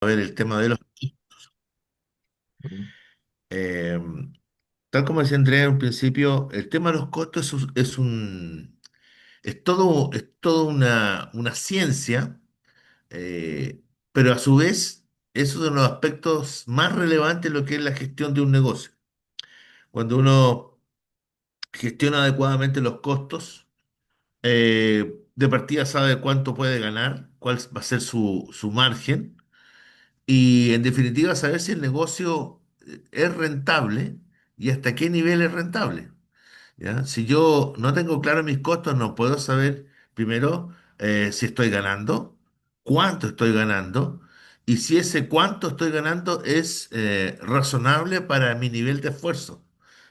ver el tema de los... eh, Tal como decía Andrea en un principio, el tema de los costos es todo una ciencia, eh, pero a su vez es uno de los aspectos más relevantes de lo que es la gestión de un negocio. Cuando uno gestiona adecuadamente los costos, de partida sabe cuánto puede ganar, cuál va a ser su margen y en definitiva saber si el negocio es rentable y hasta qué nivel es rentable. ¿Ya? Si yo no tengo claro mis costos, no puedo saber primero si estoy ganando, cuánto estoy ganando y si ese cuánto estoy ganando es razonable para mi nivel de esfuerzo.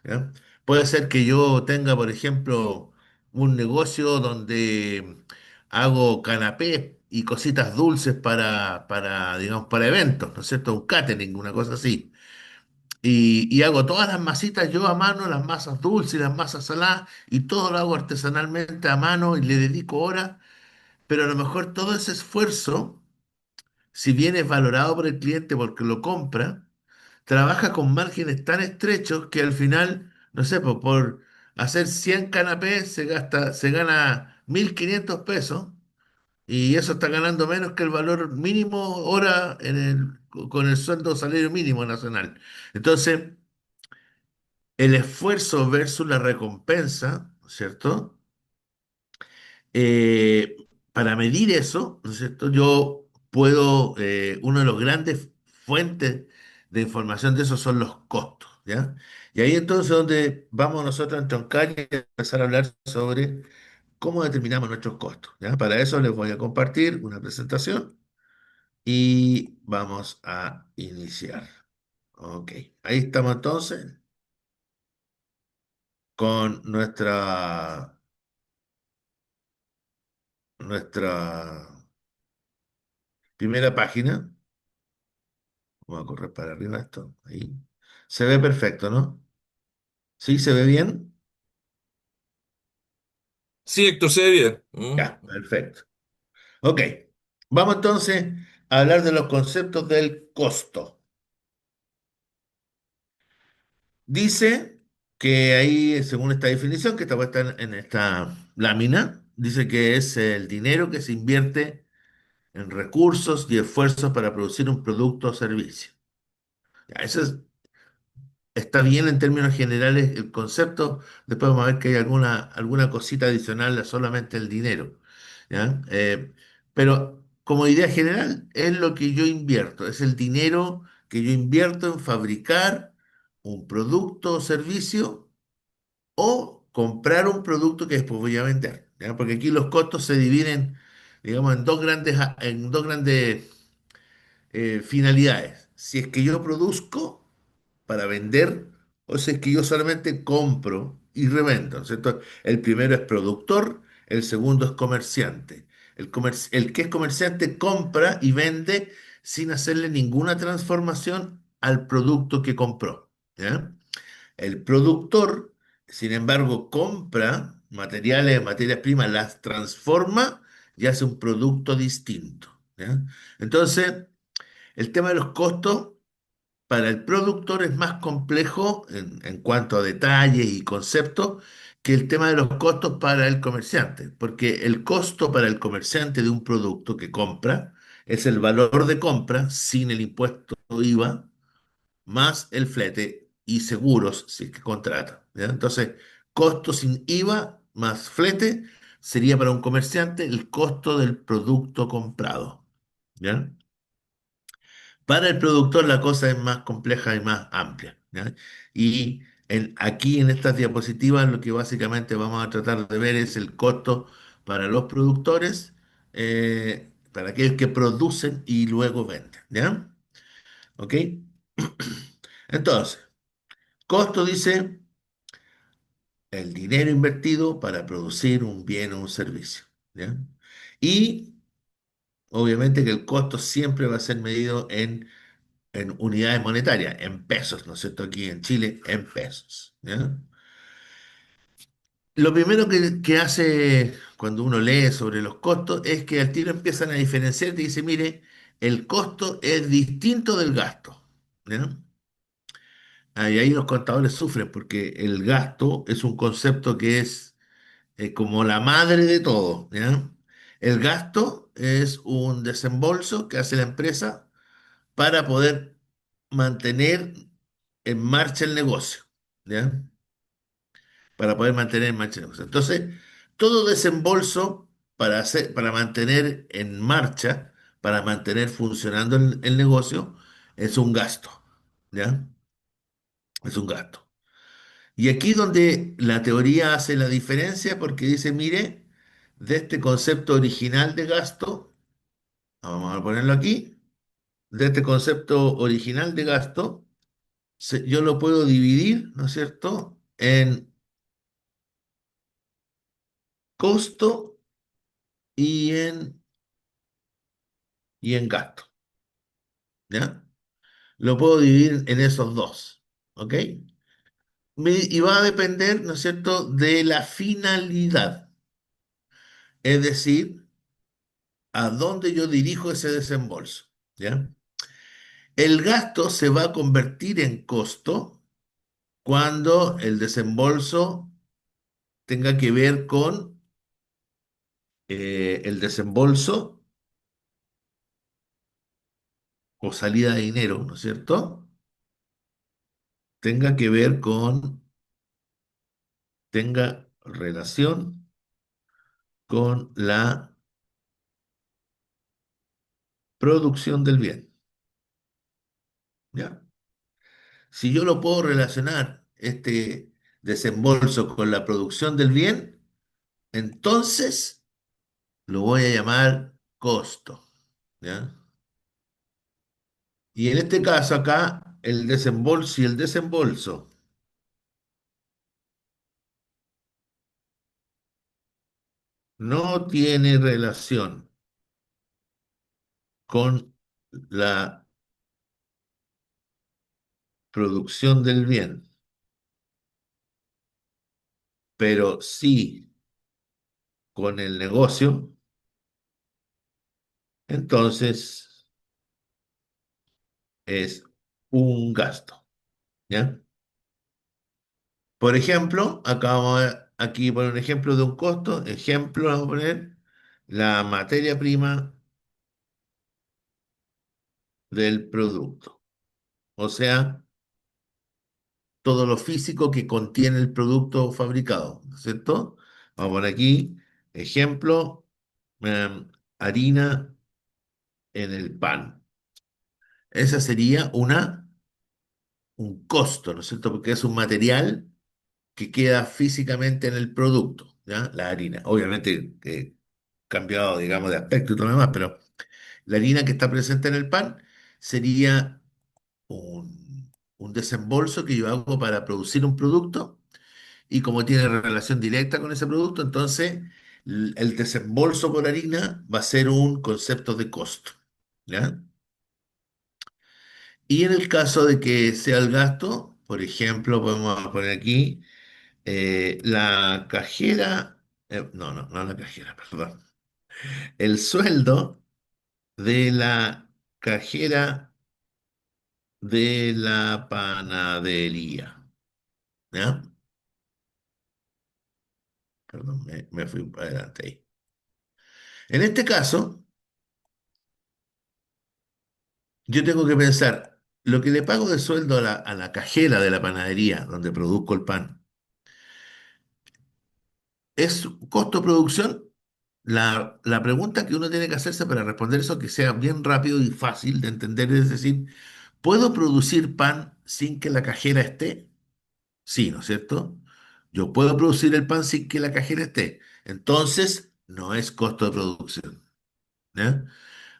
¿Ya? Puede ser que yo tenga, por ejemplo, un negocio donde hago canapés y cositas dulces digamos, para eventos, ¿no es cierto? Un catering, una cosa así. Y hago todas las masitas yo a mano, las masas dulces y las masas saladas, y todo lo hago artesanalmente a mano y le dedico horas, pero a lo mejor todo ese esfuerzo, si bien es valorado por el cliente porque lo compra, trabaja con márgenes tan estrechos que al final, no sé, pues, por hacer 100 canapés se gana 1.500 pesos, y eso está ganando menos que el valor mínimo hora con el sueldo salario mínimo nacional. Entonces, el esfuerzo versus la recompensa, ¿no es cierto? Eh, para medir eso, ¿no es cierto? Yo puedo, uno de los grandes fuentes de información de eso son los costos, ¿ya? Y ahí entonces donde vamos nosotros a entroncar y a empezar a hablar sobre cómo determinamos nuestros costos, ¿ya? Para eso les voy a compartir una presentación y vamos a iniciar. Ok, ahí estamos entonces con nuestra primera página. Vamos a correr para arriba esto. Ahí. Se ve perfecto, ¿no? ¿Sí? ¿Se ve bien? Sí, Héctor, se ve bien. Ya, perfecto. Ok. Vamos entonces a hablar de los conceptos del costo. Dice que ahí, según esta definición que está puesta en esta lámina, dice que es el dinero que se invierte en recursos y esfuerzos para producir un producto o servicio. Ya, eso está bien en términos generales el concepto. Después vamos a ver que hay alguna cosita adicional a solamente el dinero. ¿Ya? Pero como idea general, es lo que yo invierto, es el dinero que yo invierto en fabricar un producto o servicio o comprar un producto que después voy a vender. ¿Ya? Porque aquí los costos se dividen, digamos, en dos grandes finalidades. Si es que yo produzco para vender o si es que yo solamente compro y revendo, ¿no es cierto? El primero es productor, el segundo es comerciante. El que es comerciante compra y vende sin hacerle ninguna transformación al producto que compró. ¿Ya? El productor, sin embargo, compra materiales, materias primas, las transforma y hace un producto distinto. ¿Ya? Entonces, el tema de los costos para el productor es más complejo en cuanto a detalles y conceptos que el tema de los costos para el comerciante, porque el costo para el comerciante de un producto que compra es el valor de compra sin el impuesto IVA más el flete y seguros si es que contrata. ¿Ya? Entonces, costo sin IVA más flete sería para un comerciante el costo del producto comprado. ¿Ya? Para el productor la cosa es más compleja y más amplia. ¿Ya? Y aquí en estas diapositivas lo que básicamente vamos a tratar de ver es el costo para los productores, para aquellos que producen y luego venden. ¿Ya? ¿Ok? Entonces, costo dice el dinero invertido para producir un bien o un servicio. ¿Ya? Y obviamente que el costo siempre va a ser medido en unidades monetarias, en pesos, ¿no es cierto? Aquí en Chile, en pesos. ¿Ya? Lo primero que hace cuando uno lee sobre los costos es que al tiro empiezan a diferenciar y dice, mire, el costo es distinto del gasto. ¿Ya? Ahí los contadores sufren porque el gasto es un concepto que es como la madre de todo. ¿Ya? El gasto es un desembolso que hace la empresa para poder mantener en marcha el negocio. ¿Ya? Para poder mantener en marcha el negocio. Entonces, todo desembolso para mantener en marcha, para mantener funcionando el negocio, es un gasto. ¿Ya? Es un gasto. Y aquí donde la teoría hace la diferencia, porque dice, mire, de este concepto original de gasto, vamos a ponerlo aquí, de este concepto original de gasto, yo lo puedo dividir, ¿no es cierto?, en costo y en gasto, ¿ya? Lo puedo dividir en esos dos, ¿ok? Y va a depender, ¿no es cierto?, de la finalidad, es decir, a dónde yo dirijo ese desembolso, ¿ya? El gasto se va a convertir en costo cuando el desembolso tenga que ver con el desembolso o salida de dinero, ¿no es cierto? Tenga que ver con, tenga relación con la producción del bien, ¿ya? Si yo lo puedo relacionar, este desembolso con la producción del bien, entonces lo voy a llamar costo, ¿ya? Y en este caso acá, el desembolso y el desembolso no tiene relación con la producción del bien, pero sí con el negocio, entonces es un gasto, ¿ya? Por ejemplo, acá vamos a aquí poner un ejemplo de un costo. Ejemplo, vamos a poner la materia prima del producto. O sea, todo lo físico que contiene el producto fabricado, ¿no es cierto? Vamos a poner aquí, ejemplo, harina en el pan. Esa sería un costo, ¿no es cierto? Porque es un material que queda físicamente en el producto, ¿ya? La harina. Obviamente cambiado, digamos, de aspecto y todo lo demás, pero la harina que está presente en el pan sería un desembolso que yo hago para producir un producto y como tiene relación directa con ese producto, entonces el desembolso por harina va a ser un concepto de costo, ¿ya? Y en el caso de que sea el gasto, por ejemplo, podemos poner aquí la cajera, no la cajera, perdón, el sueldo de la cajera de la panadería, ¿ya? Perdón, me fui para adelante ahí. En este caso, yo tengo que pensar, lo que le pago de sueldo a la cajera de la panadería donde produzco el pan, ¿es costo de producción? La pregunta que uno tiene que hacerse para responder eso, que sea bien rápido y fácil de entender, es decir, ¿puedo producir pan sin que la cajera esté? Sí, ¿no es cierto? Yo puedo producir el pan sin que la cajera esté. Entonces, no es costo de producción. ¿Ya?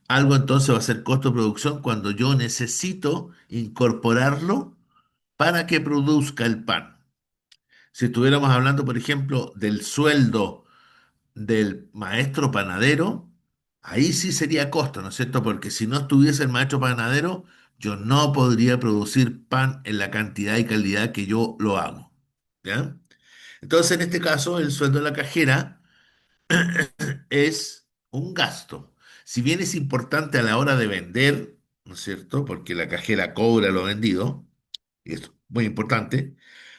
Algo entonces va a ser costo de producción cuando yo necesito incorporarlo para que produzca el pan. Si estuviéramos hablando, por ejemplo, del sueldo del maestro panadero, ahí sí sería costo, ¿no es cierto? Porque si no estuviese el maestro panadero, yo no podría producir pan en la cantidad y calidad que yo lo hago. ¿Ya? Entonces, en este caso, el sueldo de la cajera es un gasto. Si bien es importante a la hora de vender, ¿no es cierto? Porque la cajera cobra lo vendido, y es muy importante,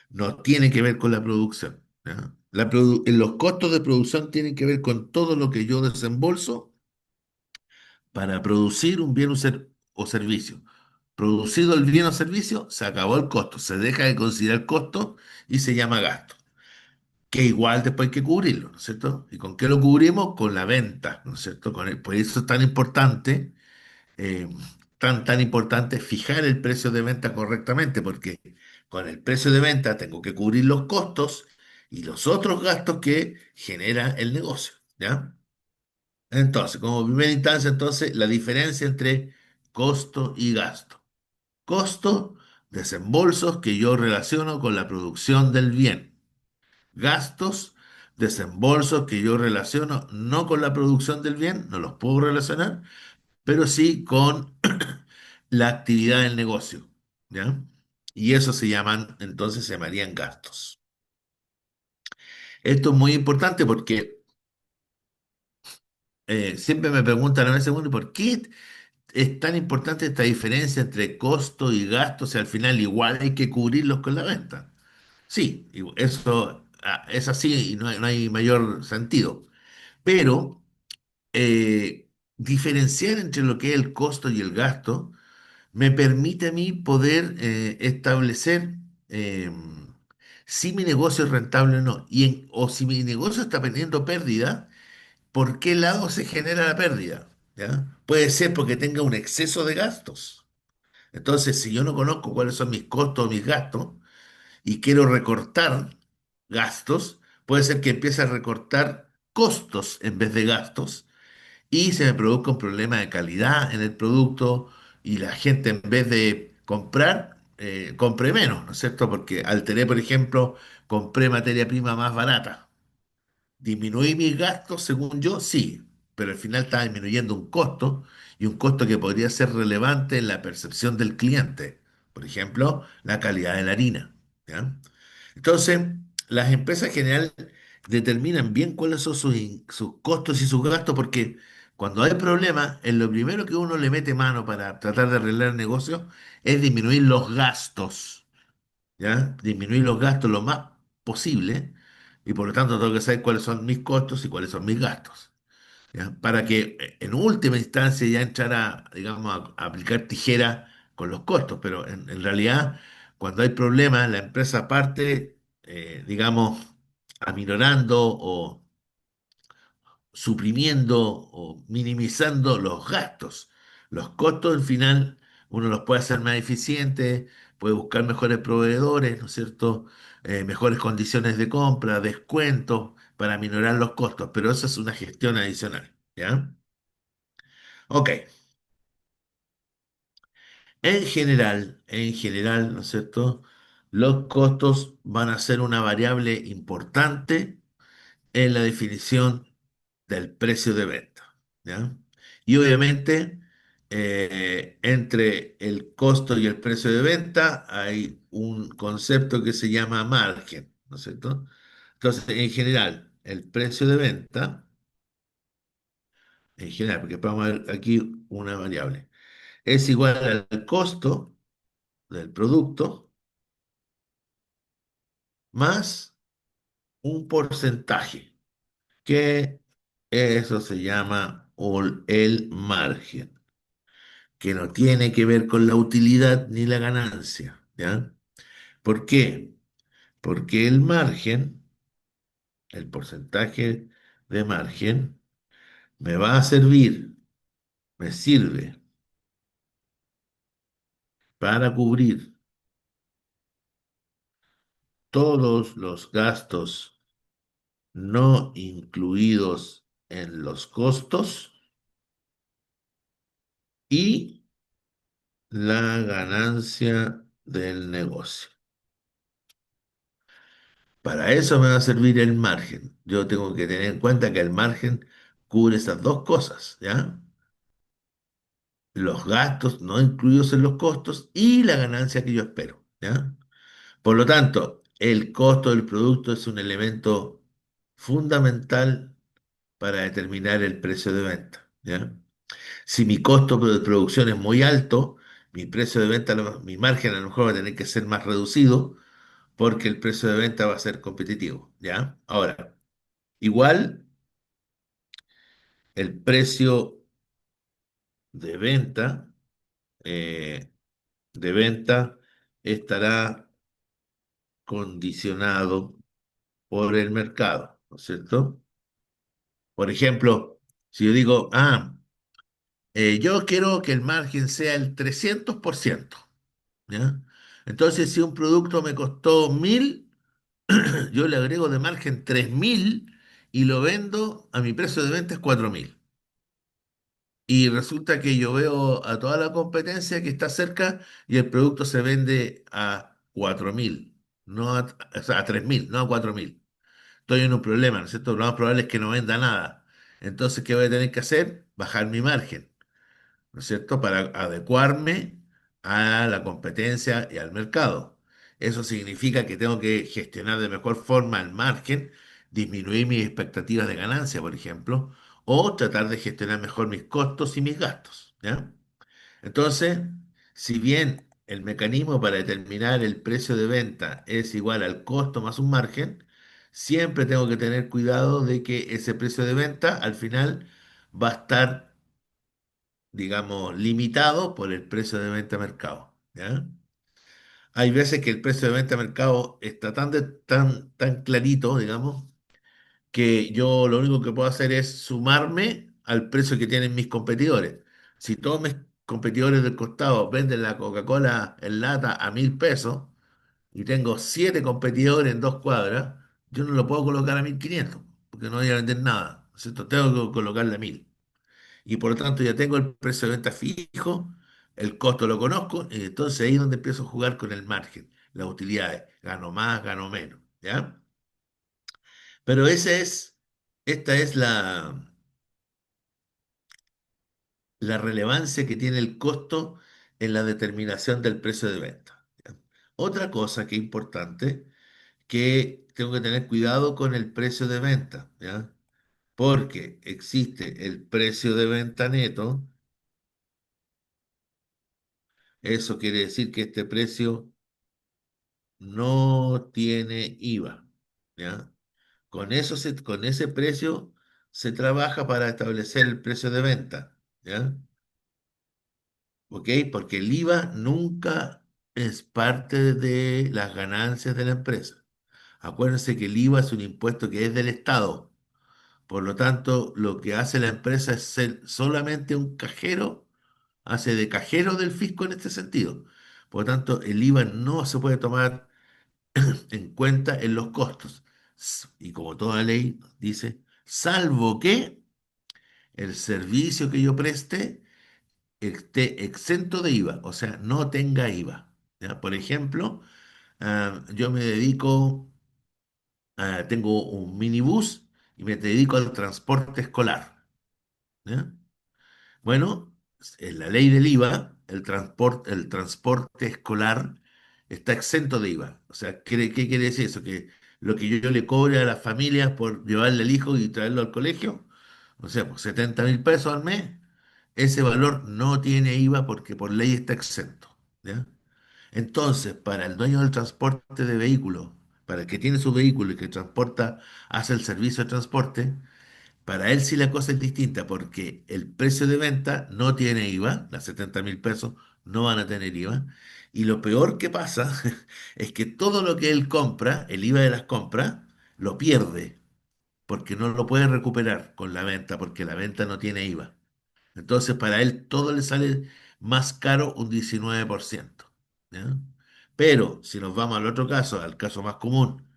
no tiene que ver con la producción. ¿Ya? Los costos de producción tienen que ver con todo lo que yo desembolso para producir un bien o servicio. Producido el bien o servicio, se acabó el costo, se deja de considerar costo y se llama gasto, que igual después hay que cubrirlo, ¿no es cierto? ¿Y con qué lo cubrimos? Con la venta, ¿no es cierto? Por eso es tan importante, eh, tan importante fijar el precio de venta correctamente, porque con el precio de venta tengo que cubrir los costos y los otros gastos que genera el negocio, ¿ya? Entonces, como primera instancia, entonces, la diferencia entre costo y gasto. Costo, desembolsos que yo relaciono con la producción del bien. Gastos, desembolsos que yo relaciono no con la producción del bien, no los puedo relacionar, pero sí con la actividad del negocio, ¿ya? Y eso entonces se llamarían gastos. Esto es muy importante porque siempre me preguntan a veces, bueno, ¿por qué es tan importante esta diferencia entre costo y gasto si al final igual hay que cubrirlos con la venta? Sí, y eso es así y no hay mayor sentido. Pero diferenciar entre lo que es el costo y el gasto me permite a mí poder establecer eh, si mi negocio es rentable o no, o si mi negocio está teniendo pérdida, ¿por qué lado se genera la pérdida? ¿Ya? Puede ser porque tenga un exceso de gastos. Entonces, si yo no conozco cuáles son mis costos o mis gastos y quiero recortar gastos, puede ser que empiece a recortar costos en vez de gastos y se me produzca un problema de calidad en el producto y la gente en vez de comprar, compre menos, ¿no es cierto? Porque alteré, por ejemplo, compré materia prima más barata. ¿Disminuí mis gastos según yo? Sí, pero al final estaba disminuyendo un costo y un costo que podría ser relevante en la percepción del cliente. Por ejemplo, la calidad de la harina. ¿Ya? Entonces, las empresas en general determinan bien cuáles son sus costos y sus gastos porque cuando hay problemas, en lo primero que uno le mete mano para tratar de arreglar el negocio es disminuir los gastos. ¿Ya? Disminuir los gastos lo más posible y por lo tanto tengo que saber cuáles son mis costos y cuáles son mis gastos. ¿Ya? Para que en última instancia ya entrara, digamos, a aplicar tijera con los costos, pero en realidad cuando hay problemas la empresa parte, digamos, aminorando o suprimiendo o minimizando los gastos. Los costos, al final, uno los puede hacer más eficientes, puede buscar mejores proveedores, ¿no es cierto? Mejores condiciones de compra, descuentos para minorar los costos, pero eso es una gestión adicional, ¿ya? Ok, ¿no es cierto? Los costos van a ser una variable importante en la definición del precio de venta, ¿ya? Y obviamente, entre el costo y el precio de venta hay un concepto que se llama margen, ¿no es cierto? Entonces, en general, el precio de venta, en general, porque vamos a ver aquí una variable, es igual al costo del producto más un porcentaje, que eso se llama el margen, que no tiene que ver con la utilidad ni la ganancia, ¿ya? ¿Por qué? Porque el margen, el porcentaje de margen, me va a servir, me sirve para cubrir todos los gastos no incluidos en los costos y la ganancia del negocio. Para eso me va a servir el margen. Yo tengo que tener en cuenta que el margen cubre esas dos cosas, ¿ya? Los gastos no incluidos en los costos y la ganancia que yo espero, ¿ya? Por lo tanto, el costo del producto es un elemento fundamental para determinar el precio de venta, ¿ya? Si mi costo de producción es muy alto, mi precio de venta, mi margen a lo mejor va a tener que ser más reducido porque el precio de venta va a ser competitivo, ¿ya? Ahora, igual el precio de venta, eh, de venta estará condicionado por el mercado, ¿no es cierto? Por ejemplo, si yo digo, yo quiero que el margen sea el 300%, ¿ya? Entonces, si un producto me costó 1.000, yo le agrego de margen 3.000 y lo vendo a mi precio de venta es 4.000. Y resulta que yo veo a toda la competencia que está cerca y el producto se vende a 4.000, no a, o sea, a 3.000, no a 4.000. Estoy en un problema, ¿no es cierto? Lo más probable es que no venda nada. Entonces, ¿qué voy a tener que hacer? Bajar mi margen, ¿no es cierto? Para adecuarme a la competencia y al mercado. Eso significa que tengo que gestionar de mejor forma el margen, disminuir mis expectativas de ganancia, por ejemplo, o tratar de gestionar mejor mis costos y mis gastos, ¿ya? Entonces, si bien el mecanismo para determinar el precio de venta es igual al costo más un margen, siempre tengo que tener cuidado de que ese precio de venta al final va a estar, digamos, limitado por el precio de venta a mercado, ¿ya? Hay veces que el precio de venta a mercado está tan clarito, digamos, que yo lo único que puedo hacer es sumarme al precio que tienen mis competidores. Si todos mis competidores del costado venden la Coca-Cola en lata a 1.000 pesos y tengo 7 competidores en 2 cuadras, yo no lo puedo colocar a 1.500 porque no voy a vender nada, ¿no es cierto? Tengo que colocarle a 1.000. Y por lo tanto ya tengo el precio de venta fijo, el costo lo conozco, y entonces ahí es donde empiezo a jugar con el margen, las utilidades. Gano más, gano menos, ¿ya? Pero esta es la relevancia que tiene el costo en la determinación del precio de venta, ¿ya? Otra cosa que es importante, que tengo que tener cuidado con el precio de venta, ¿ya? Porque existe el precio de venta neto, eso quiere decir que este precio no tiene IVA, ¿ya? Con ese precio se trabaja para establecer el precio de venta, ¿ya? ¿Ok? Porque el IVA nunca es parte de las ganancias de la empresa. Acuérdense que el IVA es un impuesto que es del Estado. Por lo tanto, lo que hace la empresa es ser solamente un cajero, hace de cajero del fisco en este sentido. Por lo tanto, el IVA no se puede tomar en cuenta en los costos. Y como toda ley dice, salvo que el servicio que yo preste esté exento de IVA, o sea, no tenga IVA. ¿Ya? Por ejemplo, yo me dedico, tengo un minibús y me dedico al transporte escolar. ¿Ya? Bueno, en la ley del IVA, el transporte escolar está exento de IVA. O sea, ¿qué quiere decir eso? Que lo que yo le cobre a las familias por llevarle al hijo y traerlo al colegio, o sea, pues 70.000 pesos al mes, ese valor no tiene IVA porque por ley está exento. ¿Ya? Entonces, para el dueño del transporte de vehículos, para el que tiene su vehículo y que transporta, hace el servicio de transporte, para él sí la cosa es distinta porque el precio de venta no tiene IVA, las 70.000 pesos no van a tener IVA. Y lo peor que pasa es que todo lo que él compra, el IVA de las compras, lo pierde porque no lo puede recuperar con la venta porque la venta no tiene IVA. Entonces para él todo le sale más caro un 19%. ¿Ya? Pero si nos vamos al otro caso, al caso más común,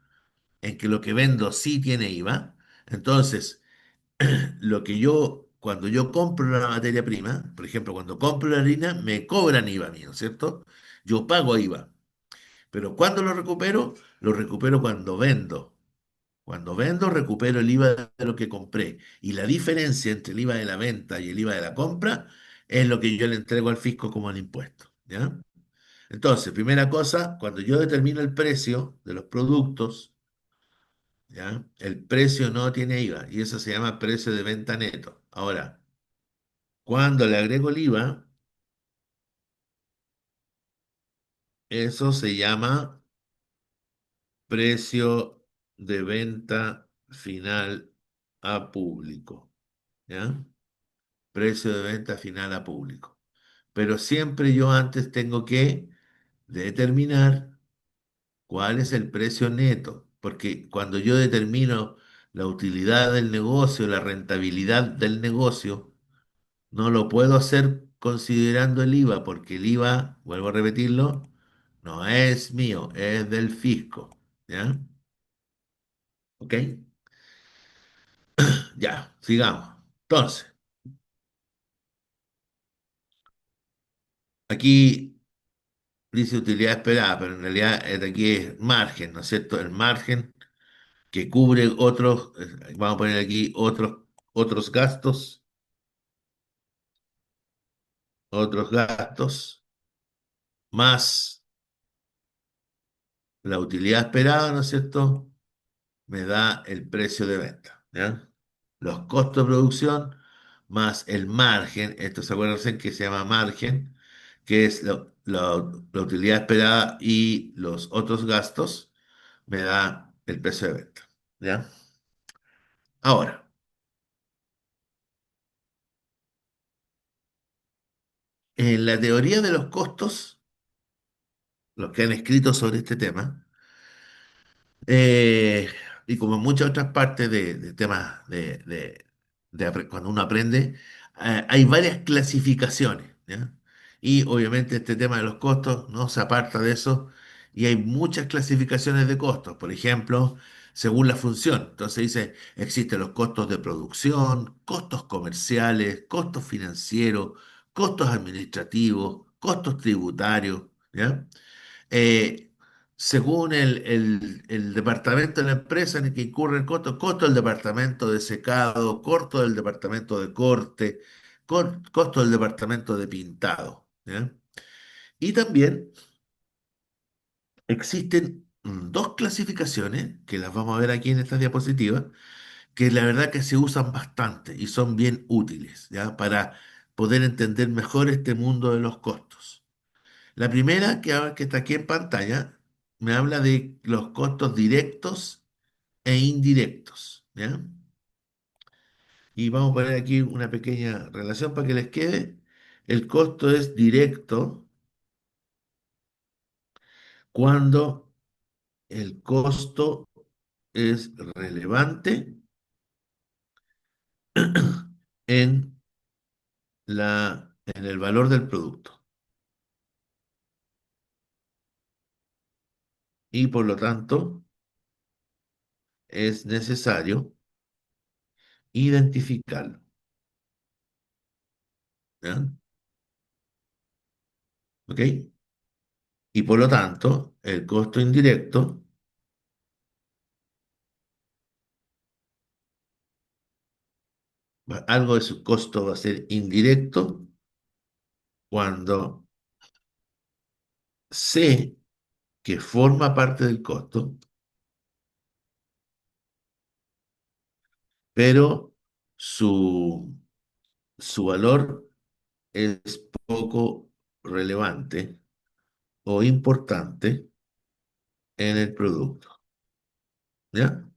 en que lo que vendo sí tiene IVA, entonces cuando yo compro la materia prima, por ejemplo, cuando compro la harina, me cobran IVA a mí, ¿no es cierto? Yo pago IVA. Pero cuando lo recupero cuando vendo. Cuando vendo, recupero el IVA de lo que compré. Y la diferencia entre el IVA de la venta y el IVA de la compra es lo que yo le entrego al fisco como el impuesto. ¿Ya? Entonces, primera cosa, cuando yo determino el precio de los productos, ¿ya? El precio no tiene IVA y eso se llama precio de venta neto. Ahora, Cuando le agrego el IVA, eso se llama precio de venta final a público. ¿Ya? Precio de venta final a público. Pero siempre yo antes tengo que determinar cuál es el precio neto, porque cuando yo determino la utilidad del negocio, la rentabilidad del negocio, no lo puedo hacer considerando el IVA, porque el IVA, vuelvo a repetirlo, no es mío, es del fisco. ¿Ya? ¿Ok? Ya, sigamos. Entonces, aquí dice utilidad esperada, pero en realidad aquí es margen, ¿no es cierto? El margen que cubre otros, vamos a poner aquí otros gastos, otros gastos, más la utilidad esperada, ¿no es cierto? Me da el precio de venta, ¿ya? Los costos de producción más el margen, esto se acuerdan que se llama margen, que es la utilidad esperada y los otros gastos, me da el precio de venta, ¿ya? Ahora, en la teoría de los costos, los que han escrito sobre este tema, Eh, y como en muchas otras partes de temas cuando uno aprende, hay varias clasificaciones, ¿ya? Y obviamente este tema de los costos no se aparta de eso y hay muchas clasificaciones de costos. Por ejemplo, según la función. Entonces dice, existen los costos de producción, costos comerciales, costos financieros, costos administrativos, costos tributarios, ¿ya? eh, Según el departamento de la empresa en el que incurre el costo, costo del departamento de secado, costo del departamento de corte, costo del departamento de pintado. ¿Ya? Y también existen dos clasificaciones, que las vamos a ver aquí en estas diapositivas, que la verdad que se usan bastante y son bien útiles, ¿ya? Para poder entender mejor este mundo de los costos. La primera, que está aquí en pantalla, me habla de los costos directos e indirectos, ¿ya? Y vamos a poner aquí una pequeña relación para que les quede. El costo es directo cuando el costo es relevante en en el valor del producto. Y por lo tanto, es necesario identificarlo, ¿ya? ¿Ok? Y por lo tanto, el costo indirecto, algo de su costo va a ser indirecto cuando sé que forma parte del costo, pero su, su valor es poco relevante o importante en el producto. ¿Ya?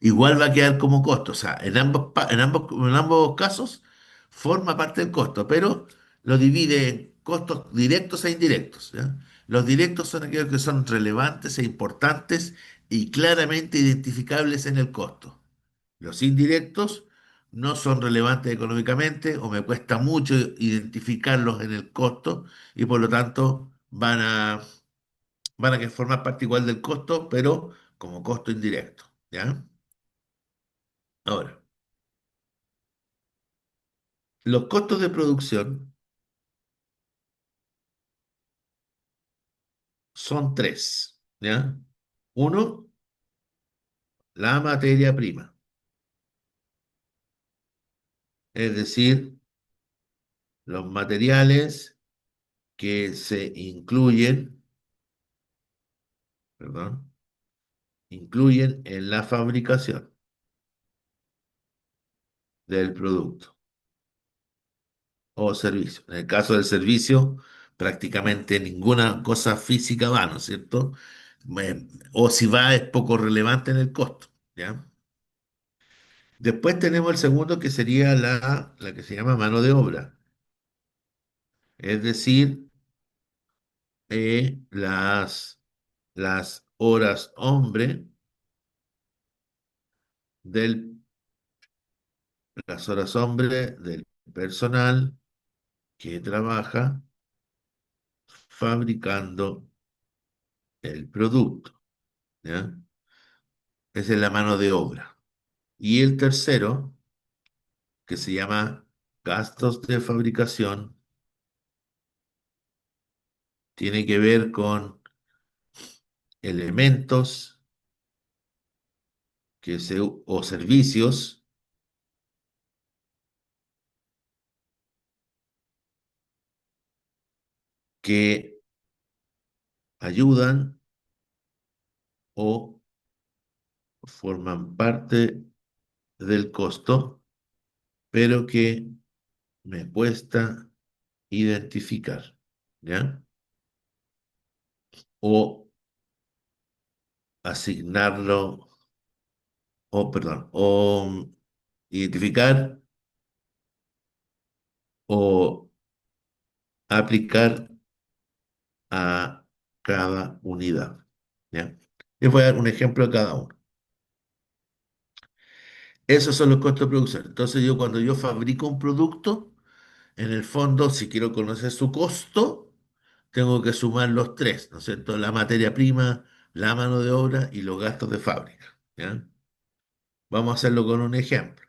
Igual va a quedar como costo, o sea, en ambos casos forma parte del costo, pero lo divide en costos directos e indirectos. ¿Ya? Los directos son aquellos que son relevantes e importantes y claramente identificables en el costo. Los indirectos no son relevantes económicamente o me cuesta mucho identificarlos en el costo y por lo tanto van a que formar parte igual del costo, pero como costo indirecto. ¿Ya? Ahora, los costos de producción son tres, ¿ya? Uno, la materia prima, es decir, los materiales que se perdón, incluyen en la fabricación del producto. o servicio. En el caso del servicio, prácticamente ninguna cosa física va, ¿no es cierto? O si va, es poco relevante en el costo, ¿ya? Después tenemos el segundo que sería la que se llama mano de obra, es decir, las horas hombre del, las horas hombre del personal que trabaja fabricando el producto, ¿ya? Esa es la mano de obra. Y el tercero, que se llama gastos de fabricación, tiene que ver con elementos o servicios que ayudan o forman parte del costo, pero que me cuesta identificar, ¿ya? O asignarlo, o identificar o aplicar a cada unidad, ¿ya? Les voy a dar un ejemplo de cada uno. Esos son los costos de producción. Entonces yo cuando yo fabrico un producto, en el fondo, si quiero conocer su costo, tengo que sumar los tres, ¿no es cierto? La materia prima, la mano de obra y los gastos de fábrica, ¿ya? Vamos a hacerlo con un ejemplo,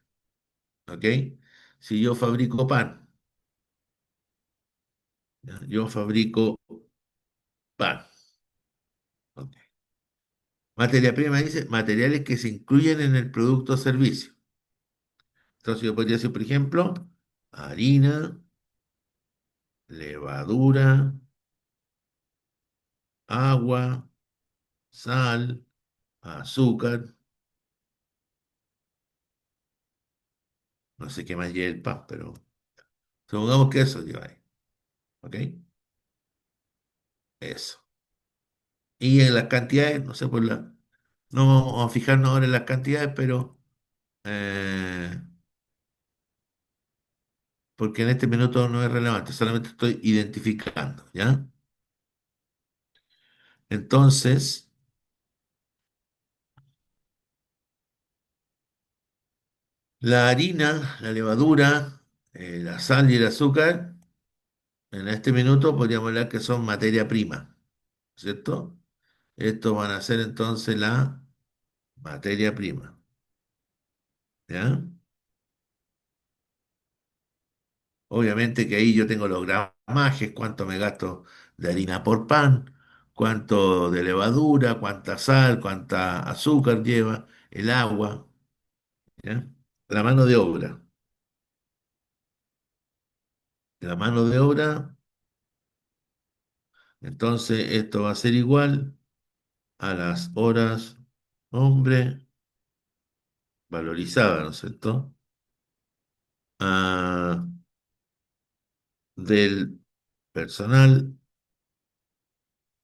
¿ok? Si yo fabrico pan, ¿ya? Yo fabrico pan. ¿Ok? Materia prima dice materiales que se incluyen en el producto o servicio. Entonces yo podría decir, por ejemplo, harina, levadura, agua, sal, azúcar, no sé qué más lleva el pan, pero supongamos que eso lleva ahí, ¿ok? Eso. Y en las cantidades, no sé, no vamos a fijarnos ahora en las cantidades, pero eh, porque en este minuto no es relevante, solamente estoy identificando, ¿ya? Entonces, la harina, la levadura, la sal y el azúcar, en este minuto podríamos hablar que son materia prima, ¿cierto? Estos van a ser entonces la materia prima, ¿ya? Obviamente que ahí yo tengo los gramajes, cuánto me gasto de harina por pan, cuánto de levadura, cuánta sal, cuánta azúcar lleva, el agua, ¿ya? La mano de obra. La mano de obra, entonces esto va a ser igual a las horas hombre valorizadas, ¿no es cierto? Ah, del personal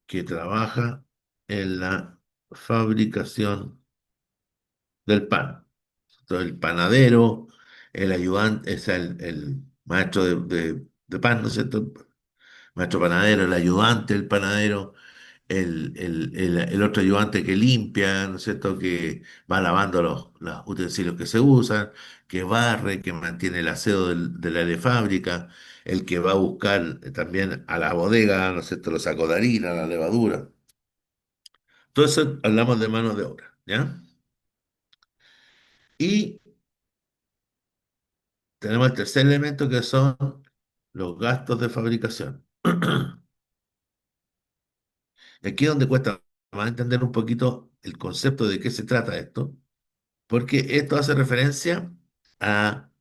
que trabaja en la fabricación del pan. Entonces, el panadero, el ayudante, es el maestro de pan, ¿no es cierto? Maestro panadero, el ayudante del panadero, el otro ayudante que limpia, ¿no es cierto? Que va lavando los utensilios que se usan, que barre, que mantiene el aseo del área de fábrica, el que va a buscar también a la bodega, ¿no es cierto? Los sacos de harina, la levadura. Todo eso hablamos de mano de obra, ¿ya? Y tenemos el tercer elemento que son los gastos de fabricación. Aquí es donde cuesta más entender un poquito el concepto de qué se trata esto, porque esto hace referencia a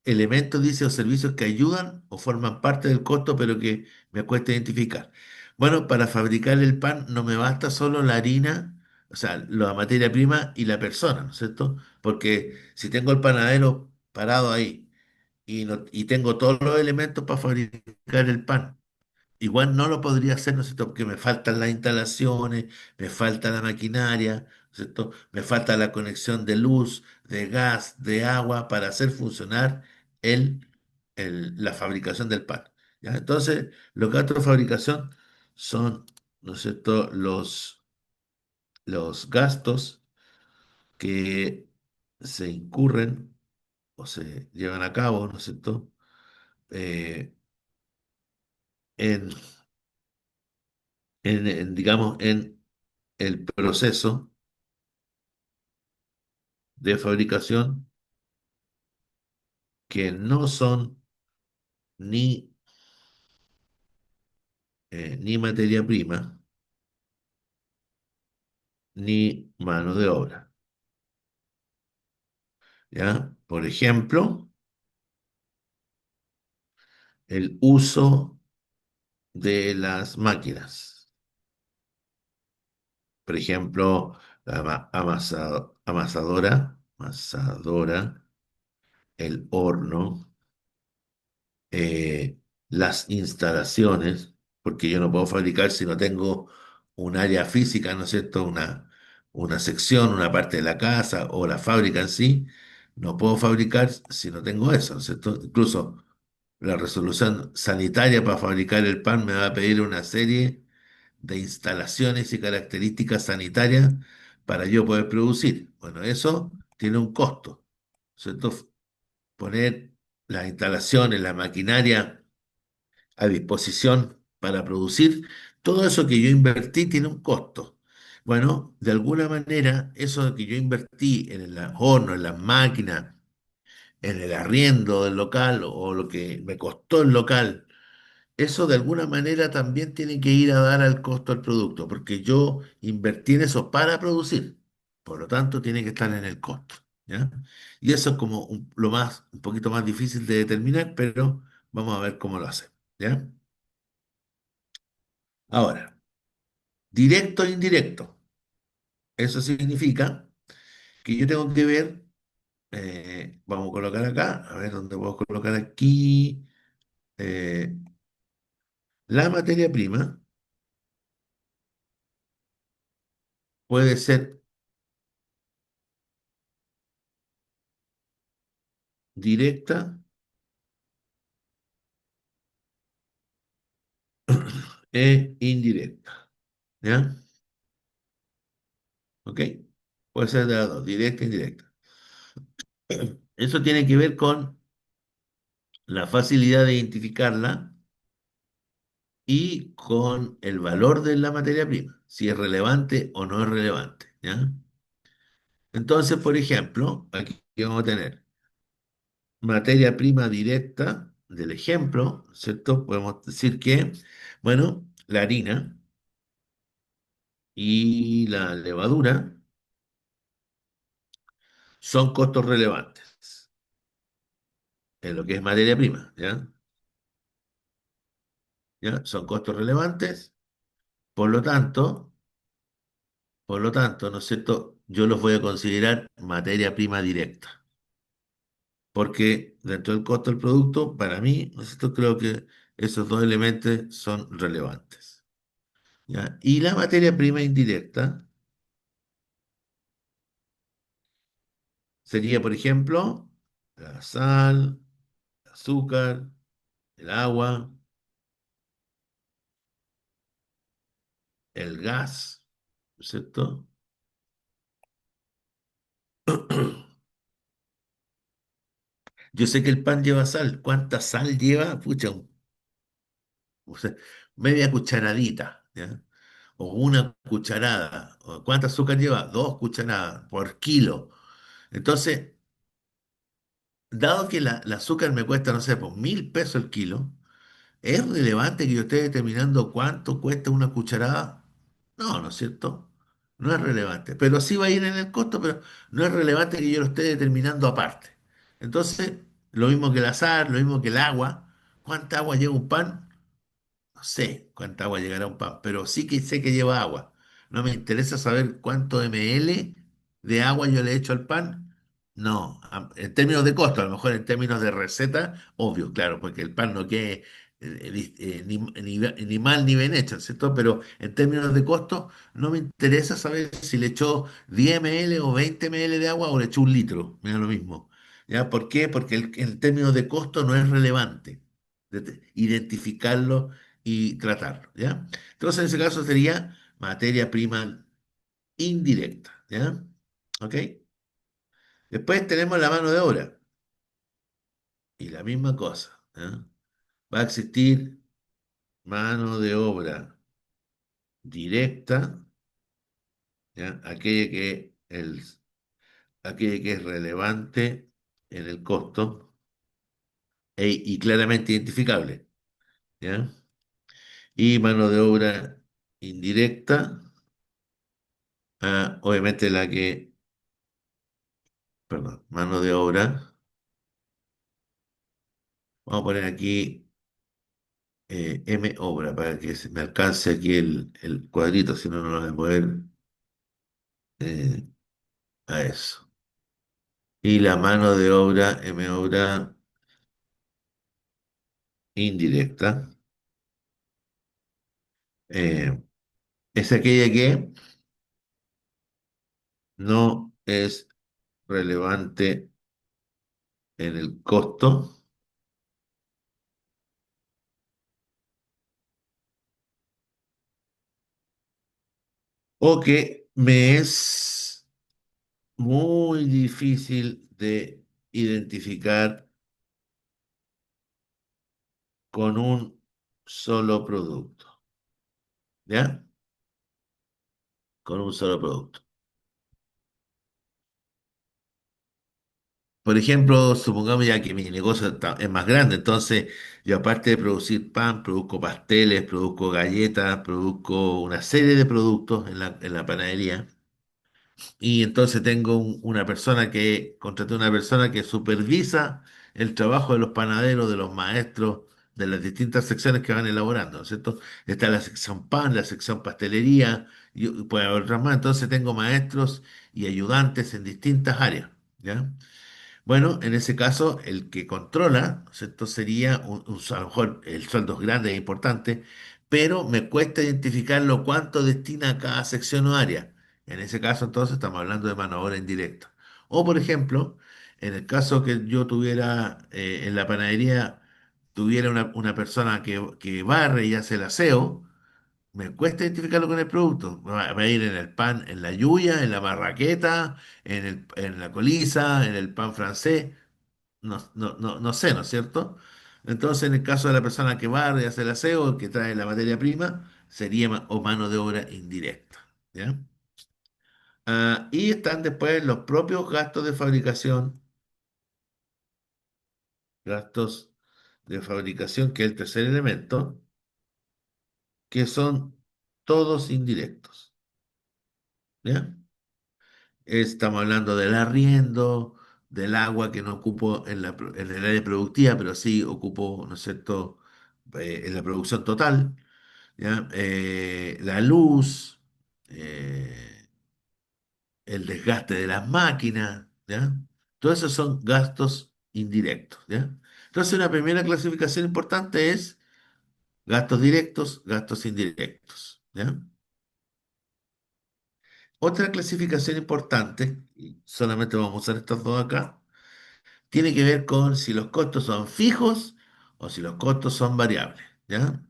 elementos, dice, o servicios que ayudan o forman parte del costo, pero que me cuesta identificar. Bueno, para fabricar el pan no me basta solo la harina, o sea, la materia prima y la persona, ¿no es cierto? Porque si tengo el panadero parado ahí, y tengo todos los elementos para fabricar el pan. Igual no lo podría hacer, ¿no es cierto? Porque me faltan las instalaciones, me falta la maquinaria, ¿no es cierto? Me falta la conexión de luz, de gas, de agua para hacer funcionar el, la fabricación del pan. ¿Ya? Entonces, los gastos de fabricación son, ¿no es cierto?, los gastos que se incurren o se llevan a cabo, ¿no es cierto?, Eh, en, digamos, en el proceso de fabricación que no son ni, ni materia prima ni mano de obra. ¿Ya? Por ejemplo, el uso de las máquinas. Por ejemplo, la amasadora, el horno, las instalaciones, porque yo no puedo fabricar si no tengo un área física, ¿no es cierto? Una sección, una parte de la casa o la fábrica en sí. No puedo fabricar si no tengo eso, ¿no es cierto? Incluso la resolución sanitaria para fabricar el pan me va a pedir una serie de instalaciones y características sanitarias para yo poder producir. Bueno, eso tiene un costo, ¿cierto? Poner las instalaciones, la maquinaria a disposición para producir, todo eso que yo invertí tiene un costo. Bueno, de alguna manera, eso que yo invertí en el horno, en las máquinas, en el arriendo del local o lo que me costó el local, eso de alguna manera también tiene que ir a dar al costo del producto, porque yo invertí en eso para producir. Por lo tanto, tiene que estar en el costo. ¿Ya? Y eso es como lo más, un poquito más difícil de determinar, pero vamos a ver cómo lo hacemos. ¿Ya? Ahora, directo e indirecto. Eso significa que yo tengo que ver, vamos a colocar acá, a ver dónde puedo colocar aquí, eh, la materia prima puede ser directa e indirecta. ¿Ya? ¿Ok? Puede ser de las dos, directa e indirecta. Eso tiene que ver con la facilidad de identificarla y con el valor de la materia prima, si es relevante o no es relevante. ¿Ya? Entonces, por ejemplo, aquí vamos a tener materia prima directa del ejemplo, ¿cierto? Podemos decir que, bueno, la harina y la levadura son costos relevantes en lo que es materia prima, ¿ya? ¿Ya? Son costos relevantes, por lo tanto, ¿no es cierto? Yo los voy a considerar materia prima directa, porque dentro del costo del producto, para mí, ¿no es cierto? Creo que esos dos elementos son relevantes. ¿Ya? Y la materia prima indirecta sería, por ejemplo, la sal, el azúcar, el agua, el gas, ¿no es cierto? Yo sé que el pan lleva sal. ¿Cuánta sal lleva? Pucha, o sea, media cucharadita, ¿ya? O una cucharada. ¿O ¿cuánto azúcar lleva? 2 cucharadas por kilo. Entonces, dado que el azúcar me cuesta, no sé, por 1.000 pesos el kilo, ¿es relevante que yo esté determinando cuánto cuesta una cucharada? No, ¿no es cierto? No es relevante. Pero sí va a ir en el costo, pero no es relevante que yo lo esté determinando aparte. Entonces, lo mismo que la sal, lo mismo que el agua. ¿Cuánta agua lleva un pan? No sé cuánta agua llegará a un pan, pero sí que sé que lleva agua. No me interesa saber cuánto ml de agua yo le echo al pan, No, en términos de costo, a lo mejor en términos de receta, obvio, claro, porque el pan no quede ni mal ni bien hecho, ¿cierto? Pero en términos de costo, no me interesa saber si le echó 10 ml o 20 ml de agua o le echó un litro, me da lo mismo. ¿Ya? ¿Por qué? Porque en términos de costo no es relevante identificarlo y tratarlo, ¿ya? Entonces, en ese caso sería materia prima indirecta, ¿ya? ¿Ok? Después tenemos la mano de obra y la misma cosa. ¿Ya? Va a existir mano de obra directa, ¿ya? Aquella que es relevante en el costo y claramente identificable. ¿Ya? Y mano de obra indirecta, obviamente perdón, mano de obra, vamos a poner aquí M obra para que se me alcance aquí el cuadrito, si no, no lo voy a poder a eso. Y la mano de obra, M obra indirecta, eh, es aquella que no es relevante en el costo o que me es muy difícil de identificar con un solo producto. ¿Ya? Con un solo producto. Por ejemplo, supongamos ya que mi negocio es más grande, entonces yo aparte de producir pan, produzco pasteles, produzco galletas, produzco una serie de productos en la panadería. Y entonces tengo contraté una persona que supervisa el trabajo de los panaderos, de los maestros, de las distintas secciones que van elaborando, ¿no es cierto? Está la sección pan, la sección pastelería, y puede haber otras más. Entonces tengo maestros y ayudantes en distintas áreas, ¿ya? Bueno, en ese caso, el que controla, ¿no es cierto? Sería, a lo mejor el sueldo es grande e importante, pero me cuesta identificarlo cuánto destina a cada sección o área. En ese caso, entonces, estamos hablando de mano de obra indirecta. O, por ejemplo, en el caso que yo tuviera en la panadería, tuviera una persona que barre y hace el aseo, me cuesta identificarlo con el producto. Va a ir en el pan, en la yuya, en la marraqueta, en la coliza, en el pan francés. No sé, ¿no es cierto? Entonces, en el caso de la persona que barre y hace el aseo, que trae la materia prima, sería o mano de obra indirecta. ¿Ya? Y están después los propios gastos de fabricación, gastos de fabricación, que es el tercer elemento, que son todos indirectos. ¿Ya? Estamos hablando del arriendo, del agua que no ocupo en el área productiva, pero sí ocupo, ¿no es cierto?, en la producción total, ¿ya? La luz, el desgaste de las máquinas, ¿ya? Todos esos son gastos indirectos, ¿ya? Entonces, una primera clasificación importante es gastos directos, gastos indirectos, ¿ya? Otra clasificación importante, y solamente vamos a usar estos dos acá, tiene que ver con si los costos son fijos o si los costos son variables, ¿ya?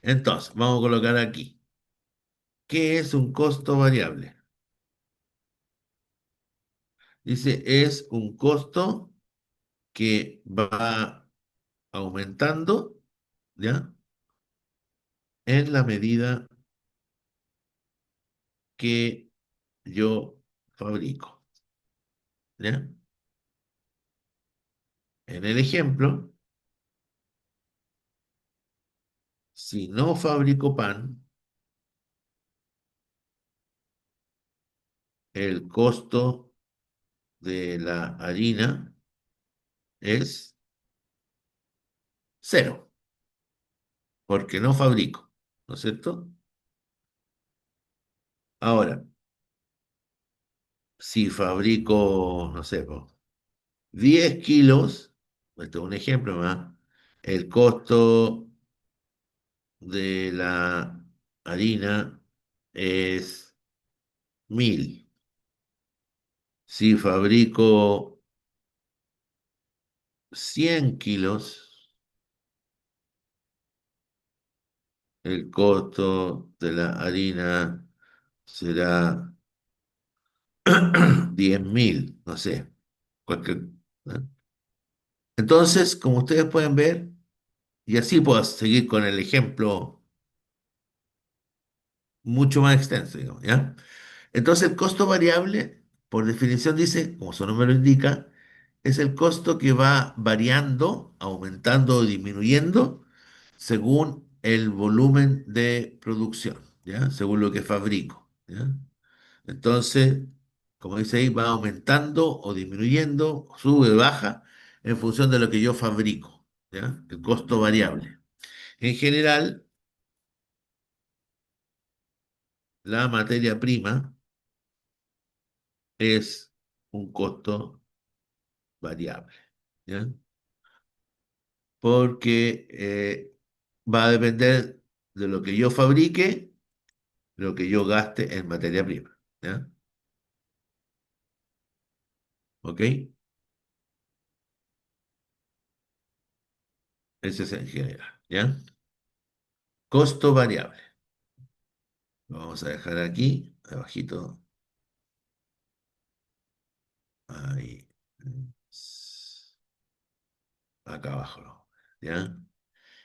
Entonces, vamos a colocar aquí, ¿qué es un costo variable? Dice, es un costo que va aumentando, ¿ya? En la medida que yo fabrico, ¿ya? En el ejemplo, si no fabrico pan, el costo de la harina es cero, porque no fabrico, ¿no es cierto? Ahora, si fabrico, no sé, po, 10 kilos, esto es un ejemplo más, el costo de la harina es 1.000. Si fabrico 100 kilos, el costo de la harina será 10.000, no sé, cualquier, ¿no? Entonces, como ustedes pueden ver, y así puedo seguir con el ejemplo mucho más extenso, digamos, ¿ya? Entonces, el costo variable, por definición, dice, como su nombre lo indica, es el costo que va variando, aumentando o disminuyendo según el volumen de producción, ¿ya? Según lo que fabrico, ¿ya? Entonces, como dice ahí, va aumentando o disminuyendo, sube, baja, en función de lo que yo fabrico, ¿ya? El costo variable. En general, la materia prima es un costo variable, ¿ya? Porque va a depender de lo que yo fabrique, lo que yo gaste en materia prima, ¿ya? ¿Ok? Ese es en general, ¿ya? Costo variable. Lo vamos a dejar aquí, abajito, ahí, acá abajo, ¿no? ¿Ya?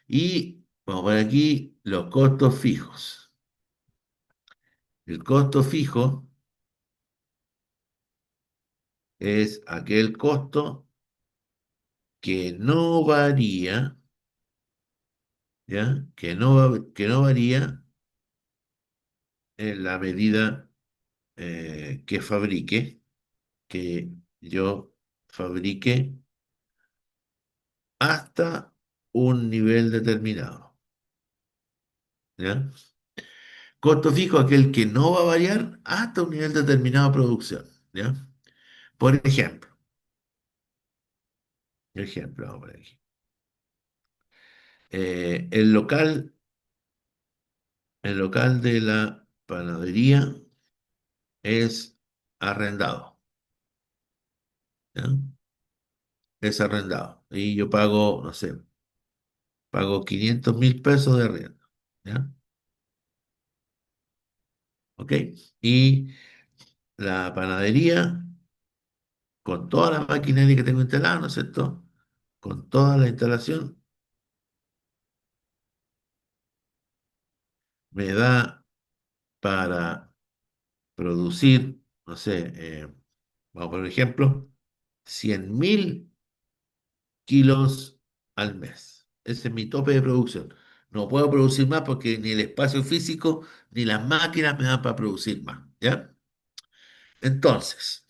Y vamos a poner aquí los costos fijos. El costo fijo es aquel costo que no varía, ¿ya? Que no varía en la medida que fabrique, que yo fabrique hasta un nivel determinado, ¿ya? Costo fijo, aquel que no va a variar hasta un nivel determinado de producción, ¿ya? Por vamos a poner aquí. El local de la panadería es arrendado, ¿ya? Es arrendado. Y yo pago, no sé, pago 500.000 pesos de arriendo, ¿ya? ¿Ok? Y la panadería, con toda la maquinaria que tengo instalada, ¿no es cierto? Con toda la instalación, me da para producir, no sé, vamos por ejemplo, 100.000 kilos al mes. Ese es mi tope de producción. No puedo producir más porque ni el espacio físico ni las máquinas me dan para producir más, ¿ya? Entonces,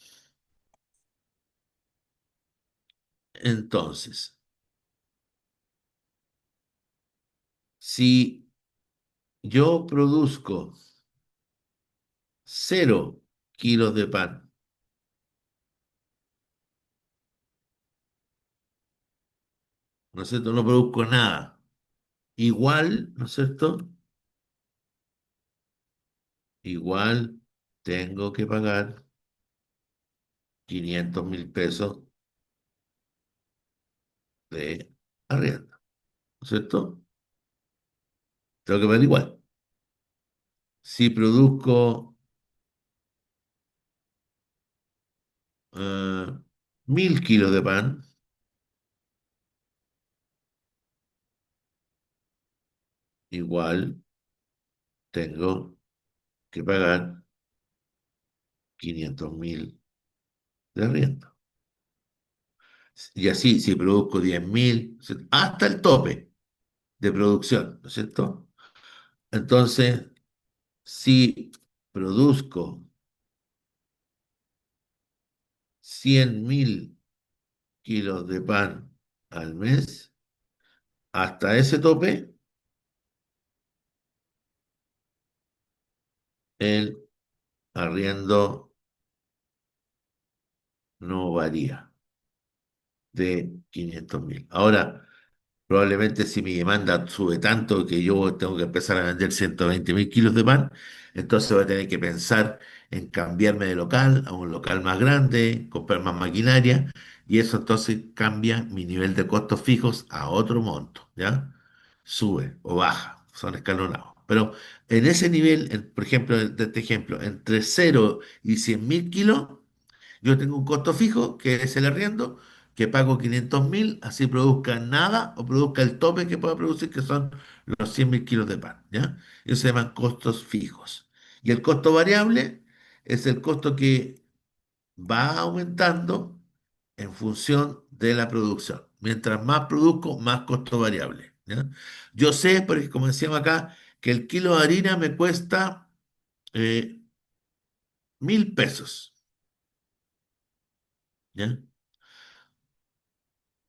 entonces, si yo produzco 0 kilos de pan, ¿no es cierto? No produzco nada. Igual, ¿no es cierto? Igual tengo que pagar 500.000 pesos de arriendo, ¿no es cierto? Tengo que pagar igual. Si produzco 1.000 kilos de pan, igual tengo que pagar 500.000 de arriendo. Y así, si produzco 10.000, hasta el tope de producción, ¿no es cierto? Entonces, si produzco 100.000 kilos de pan al mes, hasta ese tope, el arriendo no varía de 500.000. Ahora, probablemente si mi demanda sube tanto que yo tengo que empezar a vender 120.000 kilos de pan, entonces voy a tener que pensar en cambiarme de local a un local más grande, comprar más maquinaria, y eso entonces cambia mi nivel de costos fijos a otro monto, ¿ya? Sube o baja, son escalonados. Pero en ese nivel, por ejemplo, de este ejemplo, entre 0 y 100.000 kilos, yo tengo un costo fijo, que es el arriendo, que pago 500.000, así produzca nada o produzca el tope que pueda producir, que son los 100.000 kilos de pan, ¿ya? Eso se llaman costos fijos. Y el costo variable es el costo que va aumentando en función de la producción. Mientras más produzco, más costo variable, ¿ya? Yo sé, porque como decíamos acá, que el kilo de harina me cuesta eh, 1.000 pesos, ¿ya?